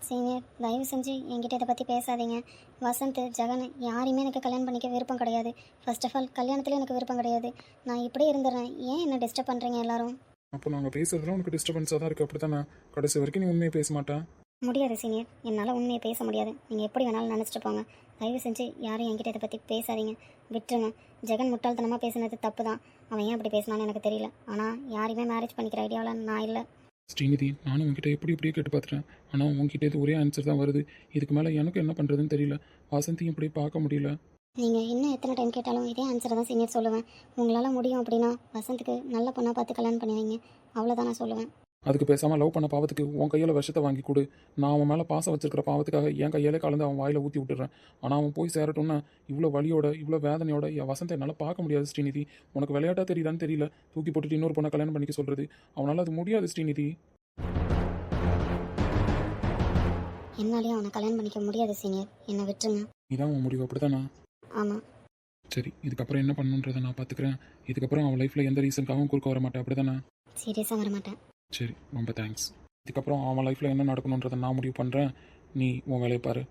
[SPEAKER 2] சீனியர் தயவு செஞ்சு என்கிட்ட இதை பற்றி பேசாதீங்க. வசந்த் ஜெகன் யாரையுமே எனக்கு கல்யாணம் பண்ணிக்க விருப்பம் கிடையாது. ஃபர்ஸ்ட் ஆஃப் ஆல் கல்யாணத்துல எனக்கு விருப்பம் கிடையாது. நான் இப்படியே இருந்துடுறேன். ஏன் என்ன டிஸ்டர்ப் பண்ணுறீங்க எல்லாரும்?
[SPEAKER 3] அப்போ நாங்கள் பேசுறதுலாம் உனக்கு டிஸ்டர்பன்ஸாக தான் இருக்குது, அப்படி தானே? கடைசி வரைக்கும் நீ உண்மையை பேச மாட்டேன்.
[SPEAKER 2] முடியாது சீனியர், என்னால் உண்மையை பேச முடியாது. நீங்கள் எப்படி வேணாலும் நினச்சிட்டு போங்க. தயவு செஞ்சு யாரும் என்கிட்ட இதை பற்றி பேசாதீங்க, விட்டுருங்க. ஜெகன் முட்டாள்தனமாக பேசுனது தப்பு தான். அவன் ஏன் அப்படி பேசினான்னு எனக்கு தெரியல. ஆனால் யாரையுமே மேரேஜ் பண்ணிக்கிற ஐடியாவில் நான் இல்லை.
[SPEAKER 3] ஸ்ரீநிதி, நானும் உங்ககிட்ட எப்படியே கேட்டு பார்த்துட்டேன். ஆனால் உங்ககிட்ட இது ஒரே ஆன்சர் தான் வருது. இதுக்கு மேலே எனக்கு என்ன பண்ணுறதுன்னு தெரியல. வசந்தியும் இப்படி பார்க்க முடியல.
[SPEAKER 2] நீங்கள் இன்னும் எத்தனை டைம் கேட்டாலும் இதே ஆன்சரை தான் சீனியர் சொல்லுவேன். உங்களால் முடியும் அப்படின்னா வசந்துக்கு நல்ல பொண்ணாக பார்த்து கல்யாணம் பண்ணி வைங்க, அவ்வளோதான் நான் சொல்லுவேன்.
[SPEAKER 3] அதுக்கு பேசாமல் லவ் பண்ண பாவத்துக்கு உன் கையில் விஷத்தை வாங்கி கொடு. நான் அவன் மேலே பாசம் வச்சிருக்கிற பாவத்துக்காக என் கையாலே கலந்து அவன் வாயில் ஊற்றி விட்டுறேன். ஆனால் அவன் போய் சேரட்டும்னா இவ்வளோ வலியோட இவ்வளோ வேதனையோட என் வசந்தை என்னால் பார்க்க முடியாது ஸ்ரீநிதி. உனக்கு விளையாட்டா தெரியுதான்னு தெரியல. தூக்கி போட்டுட்டு இன்னொரு பொண்ணை கல்யாணம் பண்ணிக்க சொல்கிறது. அவனால் அது முடியாது ஸ்ரீநிதி.
[SPEAKER 2] என்னாலேயும் அவனை கல்யாணம் பண்ணிக்க முடியாது சீனியர், என்னை விட்டுருங்க.
[SPEAKER 3] இதான் உன் முடிவு, அப்படி தானே?
[SPEAKER 2] ஆமாம்.
[SPEAKER 3] சரி, இதுக்கப்புறம் என்ன பண்ணணுன்றதை நான் பார்த்துக்கிறேன். இதுக்கப்புறம் அவன் லைஃப்பில் எந்த ரீசனுக்காகவும் குறுக்க வர மாட்டேன், அப்படி தானே?
[SPEAKER 2] சீரியஸாக வரமாட்டேன்.
[SPEAKER 3] சரி, ரொம்ப தேங்க்ஸ். இதுக்கப்புறம் அவன் லைஃப்பில் என்ன நடக்கணுன்றதை நான் முடிவு பண்ணுறேன். நீ உன் வேலையை பாரு.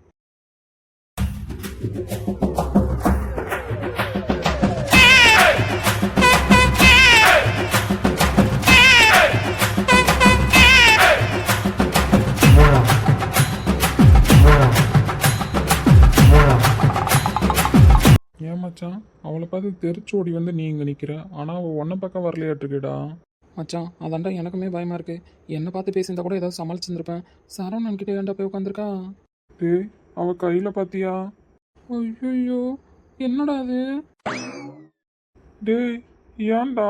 [SPEAKER 3] ஏன் மச்சான், அவளை பார்த்து தெரிச்சோடி வந்து நீ இங்கே நிற்கிற. ஆனால் அவள் ஒன்றை பக்கம் வரலையாட்டுருக்கேடா. மச்சான், அதாண்டா எனக்குமே பயமாக இருக்குது. என்னை பார்த்து பேசியிருந்தா கூட ஏதாவது சமாளிச்சிருந்துருப்பேன். சரவணன் கிட்டே ஏன்டா போய் உட்காந்துருக்கா? டேய், அவள் கையில் பார்த்தியா? ஐயோ, என்னடா அது? டேய், ஏன்டா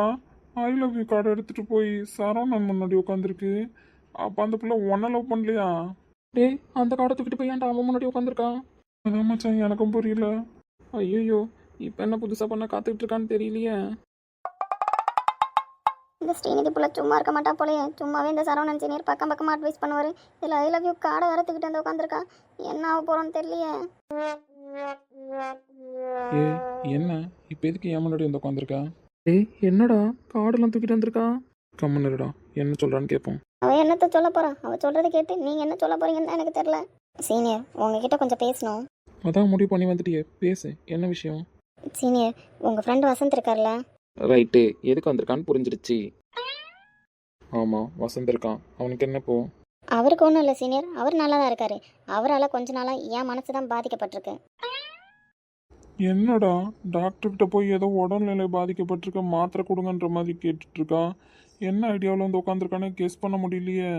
[SPEAKER 3] ஐ லவ் யூ கார்டு எடுத்துகிட்டு போய் சரவணன் முன்னாடி உட்காந்துருக்கு? அப்போ அந்த பிள்ளை ஒன்றை லவ் பண்ணலையா? டேய், அந்த கார்டை தூக்கிட்டு போய் ஏன்டா அவன் முன்னாடி உட்காந்துருக்கா? அதான் மச்சான், எனக்கும் புரியல. ஐயோ, இப்போ என்ன புதுசாக பண்ண காத்துக்கிட்டு இருக்கான்னு தெரியலையே.
[SPEAKER 2] இந்த ஸ்ரீநிதி புள்ள சும்மா இருக்க மாட்டா போலயே. சும்மாவே இந்த சரவணன் சீனியர் பக்கமாக அட்வைஸ் பண்ணுவார். இதில் ஐ லவ் யூ கார்டை வேற தூக்கிட்டு வந்து உட்காந்துருக்கா. என்ன ஆக போகிறோன்னு தெரியலையே.
[SPEAKER 3] என்ன இப்போ எதுக்கு என் முன்னாடி வந்து உட்காந்துருக்கா? என்னடா கார்டெல்லாம் தூக்கிட்டு வந்திருக்கா? கம்முன்னுடா, என்ன சொல்கிறான்னு கேட்போம்.
[SPEAKER 2] அவள் என்னத்தை சொல்ல போகிறா? அவள் சொல்கிறத கேட்டு நீங்கள் என்ன சொல்ல போகிறீங்கன்னு தான் எனக்கு தெரியல. சீனியர், உங்ககிட்ட கொஞ்சம் பேசணும்.
[SPEAKER 3] அதான் முடிவு பண்ணி வந்துட்டியே, பேசு, என்ன விஷயம்?
[SPEAKER 2] சீனியர், உங்கள் ஃப்ரெண்டு வசந்த் இருக்கார்ல?
[SPEAKER 3] ரைட்டு, எதுக்கு வந்திருக்கான்னு புரிஞ்சிடுச்சு. ஆமாம், வசந்த் இருக்கான். அவனுக்கு என்ன போ?
[SPEAKER 2] அவருக்கு ஒன்றும் இல்லை சீனியர், அவர் நல்லா தான் இருக்கார். அவரால் கொஞ்ச நாளாக என் மனசு தான் பாதிக்கப்பட்டிருக்கு.
[SPEAKER 3] என்னடா டாக்டர்கிட்ட போய் ஏதோ உடல்நிலை பாதிக்கப்பட்டிருக்க, மாத்திரை கொடுங்கன்ற மாதிரி கேட்டுட்டு இருக்கான். என்ன ஐடியாவில் வந்து உட்காந்துருக்கானே கெஸ் பண்ண முடியலையே.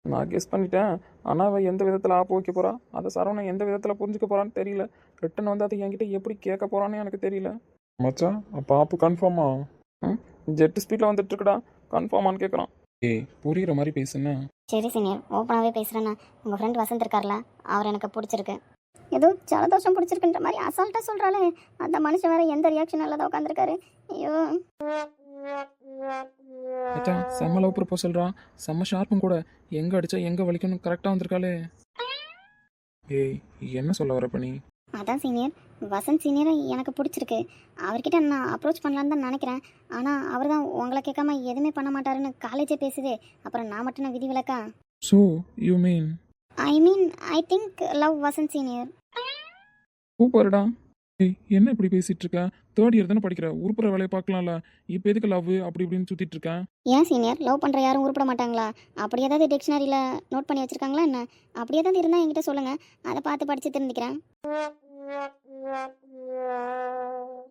[SPEAKER 3] நான் கெஸ் பண்ணிட்டேன். ஆனால் அவள் எந்த விதத்தில் ஆப்பு வைக்க போகிறா, அதை சரவணன் எந்த விதத்தில் புரிஞ்சுக்க போகிறான்னு தெரியல. ரிட்டன் வந்து அதை என்கிட்ட எப்படி கேட்க போகிறான்னு எனக்கு தெரியல. மச்சான், அப்போ ஆப்பு கன்ஃபார்மா? ஜெட் ஸ்பீடில் வந்துட்டு இருக்குடா, கன்ஃபார்மான்னு கேட்குறான். ஏய், புரிகிற மாதிரி பேசுன்னா.
[SPEAKER 2] சரி சீனியர், ஓப்பனாகவே பேசுகிறேன்னா, உங்கள் ஃப்ரெண்ட் வசந்த் இருக்கார்ல, அவர் எனக்கு பிடிச்சிருக்கு. ஏதோ ஜலதோஷம் பிடிச்சிருக்குன்ற மாதிரி அசால்ட்டாக சொல்கிறாளே. அந்த மனுஷன் வேறு எந்த ரியாக்ஷன் இல்லாத உட்காந்துருக்காரு. ஐயோ,
[SPEAKER 3] மச்சான், செம்ம லவ் ப்ரப்போசல்றா, செம்ம ஷார்ப்பும் கூட. எங்கே அடித்தா எங்கே வலிக்கணும் கரெக்டாக வந்திருக்காளே. ஏய், என்ன சொல்ல வரப்ப நீ?
[SPEAKER 2] அதான் சீனியர், வசந்த் சீனியரை எனக்கு பிடிச்சிருக்கு. அவர்கிட்ட நான் அப்ரோச் பண்ணலான்னு தான் நினைக்கிறேன். ஆனால் அவர் தான் உங்களை கேட்காம எதுவுமே பண்ண மாட்டாருன்னு காலேஜே பேசுதே. அப்புறம் நான் மட்டும் விதி விலக்கா?
[SPEAKER 3] So you mean?
[SPEAKER 2] I think love Vasanth senior.
[SPEAKER 3] சூப்பர்டா. ஏய், என்ன இப்படி பேசிகிட்டு இருக்க? 3rd இயர் தானே படிக்கிற, உருப்புற வேலையை பார்க்கலாம்ல. இப்போ எதுக்கு லவ் அப்படி இப்படின்னு சுற்றிட்டு இருக்கேன்?
[SPEAKER 2] ஏன் சீனியர், லவ் பண்ணுற யாரும் உருப்பட மாட்டாங்களா? அப்படி ஏதாவது டிக்ஷனரியில் நோட் பண்ணி வச்சுருக்காங்களா என்ன? அப்படி ஏதாவது இருந்தால் என்கிட்ட சொல்லுங்கள், அதை பார்த்து படித்து தெரிஞ்சுக்கிறேன்.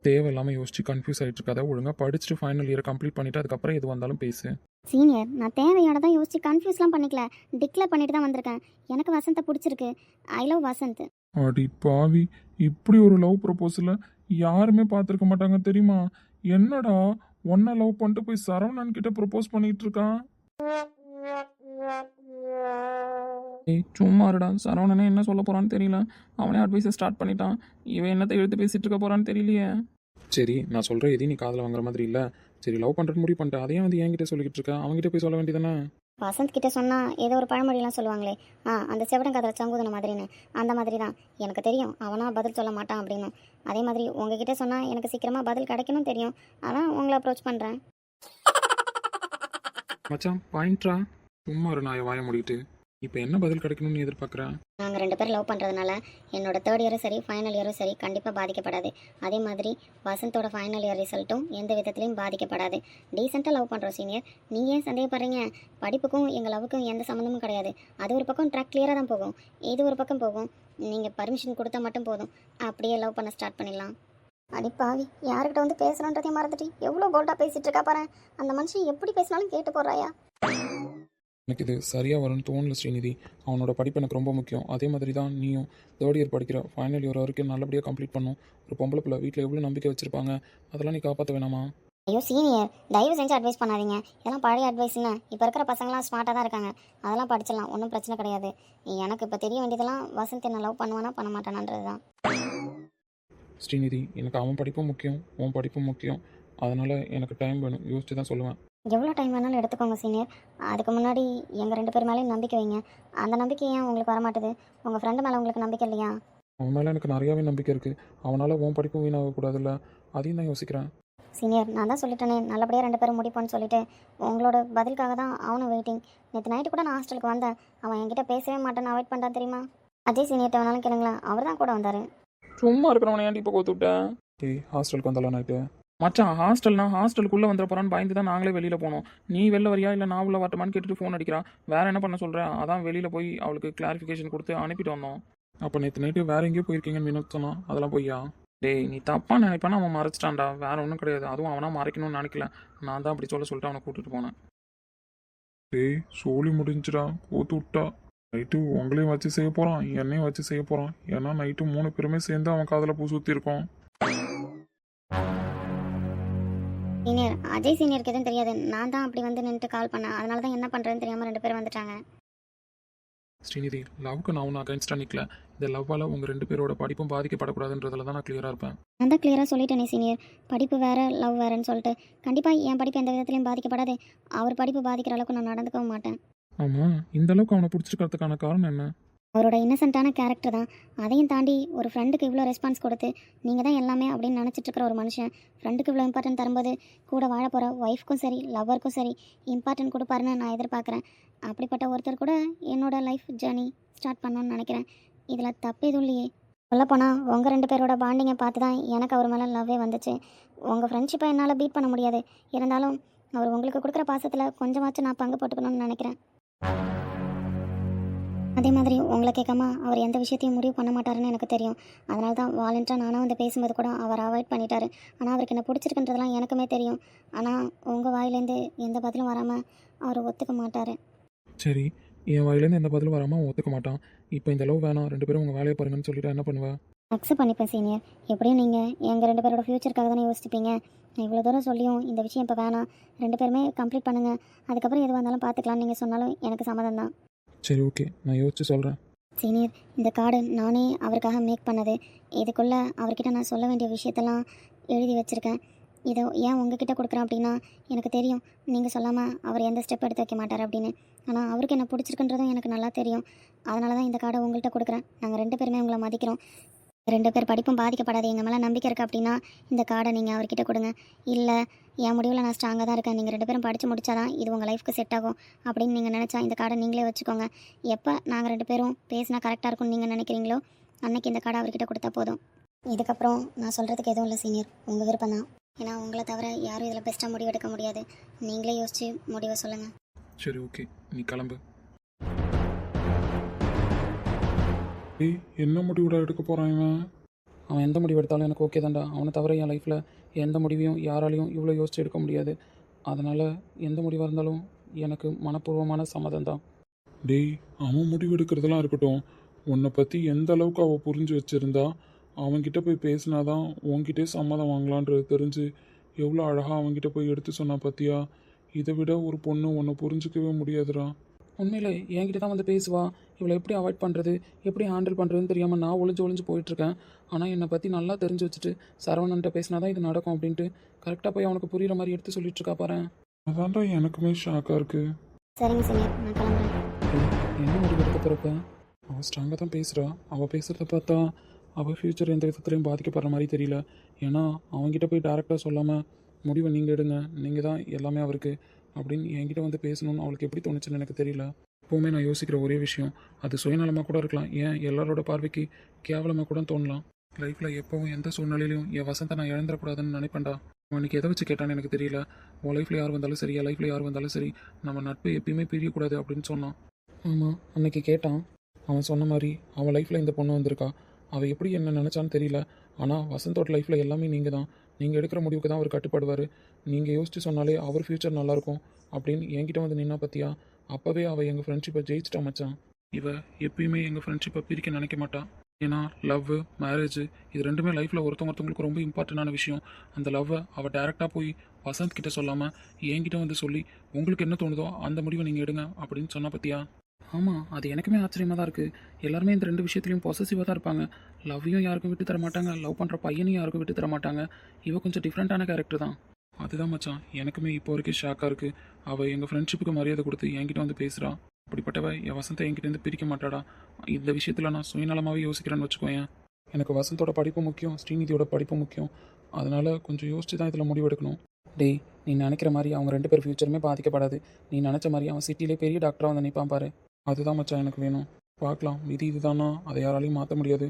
[SPEAKER 3] தேவையில்லாமல் யோசிச்சு கன்ஃபியூஸ் ஆகிட்டு இருக்காத. ஒழுங்காக படிச்சுட்டு ஃபைனல் இயரை கம்ப்ளீட் பண்ணிவிட்டு அதுக்கப்புறம் எது வந்தாலும் பேசு.
[SPEAKER 2] சீனியர், நான் தேவையோட தான் யோசிச்சு கன்ஃபியூஸ்லாம் பண்ணிக்கல, டிக்ளேர் பண்ணிட்டு தான் வந்திருக்கேன். எனக்கு வசந்தை பிடிச்சிருக்கு. I love Vasanth.
[SPEAKER 3] அடி பாவி, இப்படி ஒரு லவ் ப்ரப்போசலை யாருமே பார்த்துருக்க மாட்டாங்க தெரியுமா? என்னடா ஒன்றை லவ் பண்ணிட்டு போய் சரவணன் கிட்ட ப்ரப்போஸ் பண்ணிட்டு இருக்கான். ஏய், சும்மா இருடா. சரவணனே என்ன சொல்ல போகிறான்னு தெரியல. அவனே அட்வைஸை ஸ்டார்ட் பண்ணிட்டான். இவன் என்னத்தை எடுத்து பேசிகிட்டு இருக்க போகிறான்னு தெரியலையே. சரி, நான் சொல்கிறேன், எதையும் நீ காதில் வாங்குற மாதிரி இல்லை. சரி, லவ் பண்ணுறேன்னு முடிவு பண்ணிட்டேன். அதையும் வந்து என்கிட்ட சொல்லிக்கிட்டு இருக்கா. அவங்ககிட்ட போய் சொல்ல வேண்டியதானே?
[SPEAKER 2] வசந்த் கிட்ட சொன்னால் ஏதோ ஒரு பழமொழிலாம் சொல்லுவாங்களே, அந்த செவடன் கதை சங்குதன மாதிரின்னு, அந்த மாதிரி தான். எனக்கு தெரியும் அவனா பதில் சொல்ல மாட்டான் அப்படின்னு. அதே மாதிரி உங்ககிட்ட சொன்னால் எனக்கு சீக்கிரமாக பதில் கிடைக்கணும் தெரியும். அதான் உங்களை அப்ரோச் பண்ணுறேன்.
[SPEAKER 3] மச்சான் பாயிண்ட்ரா. சும்மா ஒரு நாயை வாய மூடிட்டு இப்போ என்ன பதில் கிடைக்கணும்னு எதிர்பார்க்குறேன்?
[SPEAKER 2] நாங்கள் 2 பேரும் லவ் பண்ணுறதுனால என்னோட 3rd இயரும் சரி ஃபைனல் இயரும் சரி கண்டிப்பாக பாதிக்கப்படாது. அதே மாதிரி வசந்தோட ஃபைனல் இயர் ரிசல்ட்டும் எந்த விதத்துலையும் பாதிக்கப்படாது. டீசெண்டாக லவ் பண்ணுறோம் சீனியர். நீங்கள் ஏன் சந்தேகப்படுறீங்க? படிப்புக்கும் எங்கள் லவ்வுக்கும் எந்த சம்மந்தமும் கிடையாது. அது ஒரு பக்கம் ட்ராக் கிளியராக தான் போகும், இது ஒரு பக்கம் போகும். நீங்கள் பர்மிஷன் கொடுத்தா மட்டும் போதும், அப்படியே லவ் பண்ண ஸ்டார்ட் பண்ணிடலாம். அடி பாவி, யார்கிட்ட வந்து பேசுகிறோன்றதையும் மறந்துட்டு எவ்வளோ போல்டாக பேசிகிட்டு இருக்கா பாரு. அந்த மனுஷன் எப்படி பேசினாலும் கேட்டு போடுறாயா?
[SPEAKER 3] எனக்கு இது சரியாக வரும்னு தோணல ஸ்ரீநிதி. அவனோட படிப்பு எனக்கு ரொம்ப முக்கியம். அதே மாதிரி தான் நீயும் 3rd இயர் படிக்கிற, ஃபைனல் இயர் வரைக்கும் நல்லபடியாக கம்ப்ளீட் பண்ணும். ஒரு பொம்பளை பிள்ளை வீட்டில் எவ்வளோ நம்பிக்கை வச்சுருப்பாங்க, அதெல்லாம் நீ காப்பாற்ற வேணாமா?
[SPEAKER 2] ஐயோ சீனியர், தயவு செஞ்சு அட்வைஸ் பண்ணாதீங்க. இதெல்லாம் பழைய அட்வைஸ்ன்னு. இப்போ இருக்கிற பசங்களாம் ஸ்மார்ட்டாக தான் இருக்காங்க, அதெல்லாம் படிச்சிடலாம், ஒன்றும் பிரச்சனை கிடையாது. எனக்கு இப்போ தெரிய வேண்டியதெல்லாம் வசந்த் என்ன லவ் பண்ணுவானா பண்ண மாட்டானான்றது தான்.
[SPEAKER 3] ஸ்ரீநிதி, எனக்கு அவன் படிப்பும் முக்கியம், உன் படிப்பும் முக்கியம். அதனால் எனக்கு டைம் வேணும், யோசிச்சு தான் சொல்லுவேன்.
[SPEAKER 2] எவ்வளோ டைம் வேணாலும் எடுத்துக்கோங்க சீனியர். அதுக்கு முன்னாடி எங்கள் 2 பேர் மேலேயும் நம்பிக்கை வைங்க. அந்த நம்பிக்கை ஏன் உங்களுக்கு வரமாட்டுது? உங்கள் ஃப்ரெண்டு மேலே உங்களுக்கு நம்பிக்கை இல்லையா?
[SPEAKER 3] அவன் மேலே எனக்கு நிறையாவே நம்பிக்கை இருக்குது. அவனால் உன் படிப்பும் வீணாகக்கூடாதுல்ல, அதையும் தான் யோசிக்கிறேன்.
[SPEAKER 2] சீனியர், நான் தான் சொல்லிட்டேனே நல்லபடியாக 2 பேரும் முடிப்போன்னு சொல்லிட்டு. உங்களோட பதிலுக்காக தான் அவனும் வெயிட்டிங். நேற்று நைட்டு கூட நான் ஹாஸ்டலுக்கு வந்தேன். அவன் என்கிட்ட பேசவே மாட்டேன்னு அவாய்ட் பண்ணுறான் தெரியுமா? அஜய் சீனியர்கிட்ட வேணாலும் கேளுங்களேன், அவர் தான் கூட வந்தார்.
[SPEAKER 3] சும்மா இருக்கிறவனை ஏன்டி இப்போ கோத்து விட்டேன்? ஹாஸ்டலுக்கு வந்தாலும் நைட்டு மச்சான், ஹாஸ்டலுக்குள்ளே வந்துட போகிறான்னு பயந்து தான் நாங்களே வெளியில் போனோம். நீ வெளில வரியா இல்லை நான் உள்ள வரட்டுமான்னு கேட்டுட்டு ஃபோன் அடிக்கிறான். வேறு என்ன பண்ண சொல்கிறேன்? அதான் வெளியில் போய் அவளுக்கு கிளாரிஃபிகேஷன் கொடுத்து அனுப்பிட்டு வந்தோம். அப்போ நேற்று நைட்டு வேறு எங்கேயோ போயிருக்கீங்கன்னு வினோத் சொன்னான். அதெல்லாம் பொய்யா? டேய், நீ தப்பாக நினைப்பான்னு அவன் மறைச்சிட்டான்டா, வேறு ஒன்றும் கிடையாது. அதுவும் அவனா மறைக்கணும்னு நினைக்கல, நான் தான் அப்படி சொல்லிட்டு அவனை கூட்டிகிட்டு போனேன்.
[SPEAKER 4] டேய், சோலி முடிஞ்சிடா, கோத்து விட்டா. நைட்டு உங்களையும் வச்சு செய்ய போகிறான், என்னையும் வச்சு செய்ய போகிறான். ஏன்னா நைட்டு 3 பேருமே சேர்ந்து அவன் காதில் பூ சுற்றி இருக்கோம்.
[SPEAKER 2] சீனியர், அஜய் சீனியருக்கு எதுவும் தெரியாது. நான் தான் அப்படி வந்து நின்றுட்டு கால் பண்ணேன். அதனால தான் என்ன பண்ணுறதுன்னு தெரியாமல் 2 பேரும் வந்துட்டாங்க.
[SPEAKER 3] ஸ்ரீநிதி, லவ்க்கு நான் ஒன்றும் அகைன்ஸ்டாக நிற்கல. இந்த லவ்வால் உங்கள் 2 பேரோட படிப்பும் பாதிக்கப்படக்கூடாதுன்றதுல தான் நான் கிளியராக இருப்பேன்.
[SPEAKER 2] நான் தான் கிளியராக சொல்லிட்டேனே சீனியர், படிப்பு வேறு லவ் வேறுன்னு சொல்லிட்டு. கண்டிப்பாக என் படிப்பு எந்த விதத்துலையும் பாதிக்கப்படாது. அவர் படிப்பு பாதிக்கிற அளவுக்கு நான் நடந்துக்கவும் மாட்டேன்.
[SPEAKER 3] ஆமாம், இந்த அளவுக்கு அவனை பிடிச்சிருக்கிறதுக்கான காரணம் என்ன?
[SPEAKER 2] அவரோட இன்னசென்ட்டான கேரக்டர் தான். அதையும் தாண்டி ஒரு ஃப்ரெண்டுக்கு இவ்வளோ ரெஸ்பான்ஸ் கொடுத்து நீங்கள் தான் எல்லாமே அப்படின்னு நினச்சிட்டு இருக்கிற ஒரு மனுஷன் ஃப்ரெண்டுக்கு இவ்வளோ இம்பார்ட்டன்ட் தரும்போது கூட வாழ போகிற ஒய்ஃப்க்கும் சரி லவ்வருக்கும் சரி இம்பார்ட்டன்ட் கொடுப்பாருன்னு நான் எதிர்பார்க்குறேன். அப்படிப்பட்ட ஒருத்தர் கூட என்னோடய லைஃப் ஜேர்னி ஸ்டார்ட் பண்ணணும்னு நினைக்கிறேன். இதில் தப்பு எதுவும் இல்லையே. சொல்லப்போனால் உங்கள் 2 பேரோட பாண்டிங்கை பார்த்து தான் எனக்கு அவர் மேலே லவ்வே வந்துச்சு. உங்கள் ஃப்ரெண்ட்ஷிப்பை என்னால் பீட் பண்ண முடியாது. இருந்தாலும் அவர் உங்களுக்கு கொடுக்குற பாசத்தில் கொஞ்சமாச்சும் நான் பங்கு போட்டுக்கணும்னு நினைக்கிறேன். அதே மாதிரி உங்களை கேட்காம அவர் எந்த விஷயத்தையும் முடிவு பண்ண மாட்டாருன்னு எனக்கு தெரியும். அதனால தான் வாலண்டராக நானும் வந்து பேசும்போது கூட அவர் அவாய்ட் பண்ணிட்டாரு. ஆனால் அவருக்கு என்ன பிடிச்சிருக்குன்றதெல்லாம் எனக்குமே தெரியும். ஆனால் உங்கள் வாயிலேருந்து எந்த பதிலும் வராமல் அவர் ஒத்துக்க மாட்டார்.
[SPEAKER 3] சரி, என் வாயிலேருந்து எந்த பதிலும் வராமல் அவன் ஒத்துக்க மாட்டான். இப்போ இந்த லவ் வேணாம், 2 பேரும் உங்கள் வேலையை பாருங்கன்னு சொல்லிட்டு என்ன பண்ணுவேன்?
[SPEAKER 2] அக்செப்ட் பண்ணிப்பேன் சீனியர். எப்படியும் நீங்கள் எங்கள் 2 பேரோட ஃப்யூச்சருக்காக தானே யோசிச்சுப்பீங்க. இவ்வளோ தூரம் சொல்லியும் இந்த விஷயம் இப்போ வேணாம், 2 பேருமே கம்ப்ளீட் பண்ணுங்கள், அதுக்கப்புறம் எது வந்தாலும் பார்த்துக்கலான்னு நீங்கள் சொன்னாலும் எனக்கு சம்மதம் தான்.
[SPEAKER 3] சரி, ஓகே, நான் யோசிச்சு சொல்கிறேன்.
[SPEAKER 2] சீனியர், இந்த கார்டு நானே அவருக்காக மேக் பண்ணது. இதுக்குள்ளே அவர்கிட்ட நான் சொல்ல வேண்டிய விஷயத்தெல்லாம் எழுதி வச்சுருக்கேன். இதை ஏன் உங்ககிட்ட கொடுக்குறேன் அப்படின்னா, எனக்கு தெரியும் நீங்கள் சொல்லாமல் அவர் எந்த ஸ்டெப் எடுத்து வைக்க மாட்டார் அப்படின்னு. ஆனால் அவருக்கு என்ன பிடிச்சிருக்குன்றதும் எனக்கு நல்லா தெரியும். அதனால தான் இந்த கார்டை உங்கள்கிட்ட கொடுக்குறேன். நாங்கள் 2 பேருமே உங்களை மதிக்கிறோம். 2 பேர் படிப்பும் பாதிக்கப்படாது, எங்கள் மேலே நம்பிக்கை இருக்குது அப்படின்னா இந்த கார்டை நீங்கள் அவர்கிட்ட கொடுங்க. இல்லை என் முடிவில் நான் ஸ்ட்ராங்காக தான் இருக்கேன், நீங்கள் 2 பேரும் படித்து முடிச்சாதான் இது உங்கள் லைஃப்க்கு செட் ஆகும் அப்படின்னு நீங்கள் நினச்சா இந்த கார்டை நீங்களே வச்சுக்கோங்க. எப்போ நாங்கள் 2 பேரும் பேசினா கரெக்டாக இருக்கும்னு நீங்கள் நினைக்கிறீங்களோ அன்னைக்கு இந்த கார்டை அவர்கிட்ட கொடுத்தா போதும். இதுக்கப்புறம் நான் சொல்கிறதுக்கு எதுவும் இல்லை சீனியர், உங்கள் விருப்பம் தான். ஏன்னா உங்களை தவிர யாரும் இதில் பெஸ்ட்டாக முடிவு எடுக்க முடியாது. நீங்களே யோசித்து முடிவை சொல்லுங்கள்.
[SPEAKER 3] சரி, ஓகே, நீ கிளம்பு.
[SPEAKER 4] டேய், என்ன முடிவுடா எடுக்க போகிறான் இவன்?
[SPEAKER 3] அவன் எந்த முடிவு எடுத்தாலும் எனக்கு ஓகே தான்டா. அவனை தவிர என் லைஃப்பில் எந்த முடிவையும் யாராலையும் இவ்வளோ யோசிச்சு எடுக்க முடியாது. அதனால் எந்த முடிவாக இருந்தாலும் எனக்கு மனப்பூர்வமான சம்மதம் தான்.
[SPEAKER 4] டேய், அவன் முடிவு எடுக்கிறதெல்லாம் இருக்கட்டும், உன்னை பற்றி எந்த அளவுக்கு அவள் புரிஞ்சு வச்சுருந்தா அவன்கிட்ட போய் பேசினாதான் உன்கிட்டே சம்மதம் வாங்கலான்றது தெரிஞ்சு எவ்வளோ அழகாக அவன்கிட்ட போய் எடுத்து சொன்னா பார்த்தியா? இதை விட ஒரு பொண்ணு உன்னை புரிஞ்சிக்கவே முடியாதுடா.
[SPEAKER 3] உண்மையிலே என்கிட்ட தான் வந்து பேசுவா. இவளை எப்படி அவாய்ட் பண்ணுறது, எப்படி ஹேண்டில் பண்ணுறதுன்னு தெரியாமல் நான் ஒளிஞ்சு போயிட்டுருக்கேன். ஆனால் என்னை பற்றி நல்லா தெரிஞ்சு வச்சுட்டு சரவணன்ட்ட பேசினா தான் இது நடக்கும் அப்படின்ட்டு கரெக்டாக போய் அவனுக்கு புரிகிற மாதிரி எடுத்து சொல்லிட்டு இருக்கா பாரு.
[SPEAKER 4] அதான்டா எனக்குமே ஷாக்காக இருக்குது.
[SPEAKER 2] சரிங்க சீனியர், நான் கிளம்புறேன்.
[SPEAKER 3] டேய், என்ன முடிவு எடுக்க போகிறப்ப? அவள் ஸ்ட்ராங்காக தான் பேசுகிறா. அவள் பேசுகிறத பார்த்தா அவள் ஃப்யூச்சர் எந்த விதத்துலையும் பாதிக்கப்படுற மாதிரி தெரியல. ஏன்னா அவங்ககிட்ட போய் டேரெக்டாக சொல்லாமல் முடிவை நீங்கள் எடுங்க, நீங்கள் தான் எல்லாமே அவருக்கு அப்படின்னு என்கிட்ட வந்து பேசணும்னு அவளுக்கு எப்படி தோணுச்சுன்னு எனக்கு தெரியல. எப்போவுமே நான் யோசிக்கிற ஒரே விஷயம், அது சுயநலமாக கூட இருக்கலாம், ஏன் எல்லாரோட பார்வைக்கு கேவலமாக கூட தோணலாம். லைஃப்பில் எப்போவும் எந்த சூழ்நிலையிலும் என் வசந்தை நான் இழந்துடக்கூடாதுன்னு நினைப்பேன்டா. அவனுக்கு எதை வச்சு கேட்டான்னு எனக்கு தெரியல. உன் லைஃப்பில் யார் வந்தாலும் சரி, என் லைஃப்பில் யார் வந்தாலும் சரி, நம்ம நட்பு எப்பயுமே பிரியக்கூடாது அப்படின்னு சொன்னான். ஆமாம், அன்னைக்கு கேட்டான். அவன் சொன்ன மாதிரி அவன் லைஃப்பில் இந்த பொண்ணு வந்திருக்கா. அவள் எப்படி என்ன நினச்சான்னு தெரியல. ஆனால் வசந்தோட லைஃப்பில் எல்லாமே நீங்கள் தான். நீங்கள் எடுக்கிற முடிவுக்கு தான் அவர் கட்டுப்படுவார். நீங்கள் யோசிச்சு சொன்னாலே அவர் ஃப்யூச்சர் நல்லாயிருக்கும் அப்படின்னு என்கிட்ட வந்து நின்னா பற்றியா? அப்போவே அவள் எங்கள் ஃப்ரெண்ட்ஷிப்பை ஜெயிச்சிட்டா மச்சான். இவ எப்பயுமே எங்கள் ஃப்ரெண்ட்ஷிப்பை பிரிக்க நினைக்க மாட்டான். ஏன்னா லவ், மேரேஜ் இது ரெண்டுமே லைஃப்பில் ஒருத்தவங்களுக்கு ரொம்ப இம்பார்ட்டண்டான விஷயம். அந்த லவ்வை அவள் டேரெக்டாக போய் வசந்த் கிட்ட சொல்லாமல் என்கிட்ட வந்து சொல்லி உங்களுக்கு என்ன தோணுதோ அந்த முடிவை நீங்கள் எடுங்க அப்படின்னு சொன்ன பற்றியா? ஆமாம், அது எனக்குமே ஆச்சரியமாக தான் இருக்குது. எல்லாருமே இந்த ரெண்டு விஷயத்துலையும் பொசசிவாக தான் இருப்பாங்க. லவ்வையும் யாருக்கும் விட்டு தர மாட்டாங்க, லவ் பண்ணுற பையனையும் யாருக்கும் விட்டு தர மாட்டாங்க. இவ கொஞ்சம் டிஃப்ரெண்ட்டான கேரக்டர் தான். அதுதான் மச்சான், எனக்குமே இப்போ வரைக்கும் ஷாக்காக இருக்குது. அவள் எங்கள் ஃப்ரெண்ட்ஷிப்புக்கு மரியாதை கொடுத்து என்கிட்ட வந்து பேசுகிறான். அப்படிப்பட்டவ என் வசந்தை என்கிட்டேருந்து பிரிக்க மாட்டாடா. இந்த விஷயத்தில் நான் சுயநலமாகவே யோசிக்கிறேன்னு வச்சுக்கோயேன். எனக்கு வசந்தோட படிப்பு முக்கியம், ஸ்ரீநிதியோட படிப்பு முக்கியம். அதனால் கொஞ்சம் யோசிச்சு தான் இதில் முடிவெடுக்கணும். டேய், நீ நினைக்கிற மாதிரி அவங்க 2 பேர் ஃப்யூச்சருமே பாதிக்கப்படாது. நீ நினச்ச மாதிரி அவன் சிட்டிலே பெரிய டாக்டராக வந்து நிற்பான் பாரு. அதுதான் மச்சான் எனக்கு வேணும். பார்க்கலாம், விதி இதுதானா, அதை யாராலையும் மாற்ற முடியாது.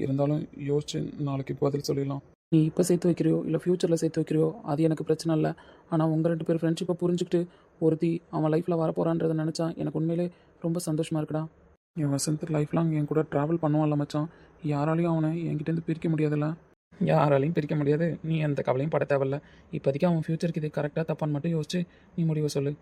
[SPEAKER 3] இருந்தாலும் யோசிச்சு நாளைக்கு பதில் சொல்லிடலாம். நீ இப்போ சேர்த்து வைக்கிறியோ இல்லை ஃப்யூச்சரில் சேர்த்து வைக்கிறியோ அது எனக்கு பிரச்சனை இல்லை. ஆனால் உங்கள் 2 பேர் ஃப்ரெண்ட்ஷிப்பை புரிஞ்சுக்கிட்டு ஒருத்தி அவன் லைஃப்பில் வரப்போகிறான்றதை நினச்சா எனக்கு உண்மையிலே ரொம்ப சந்தோஷமாக இருக்குடா. என் வசந்த் லைஃப் லாங் என் கூட ட்ராவல் பண்ணுவான்ல மச்சான். யாராலையும் அவனை என்கிட்டேருந்து பிரிக்க முடியாதுல்ல. யாராலையும் பிரிக்க முடியாது. நீ எந்த கவலையும் பட தேவையில்ல. இப்போதைக்கு அவன் ஃப்யூச்சருக்கு இது கரெக்டாக தப்பான்னு மட்டும் யோசிச்சு நீ முடிவை சொல்லு.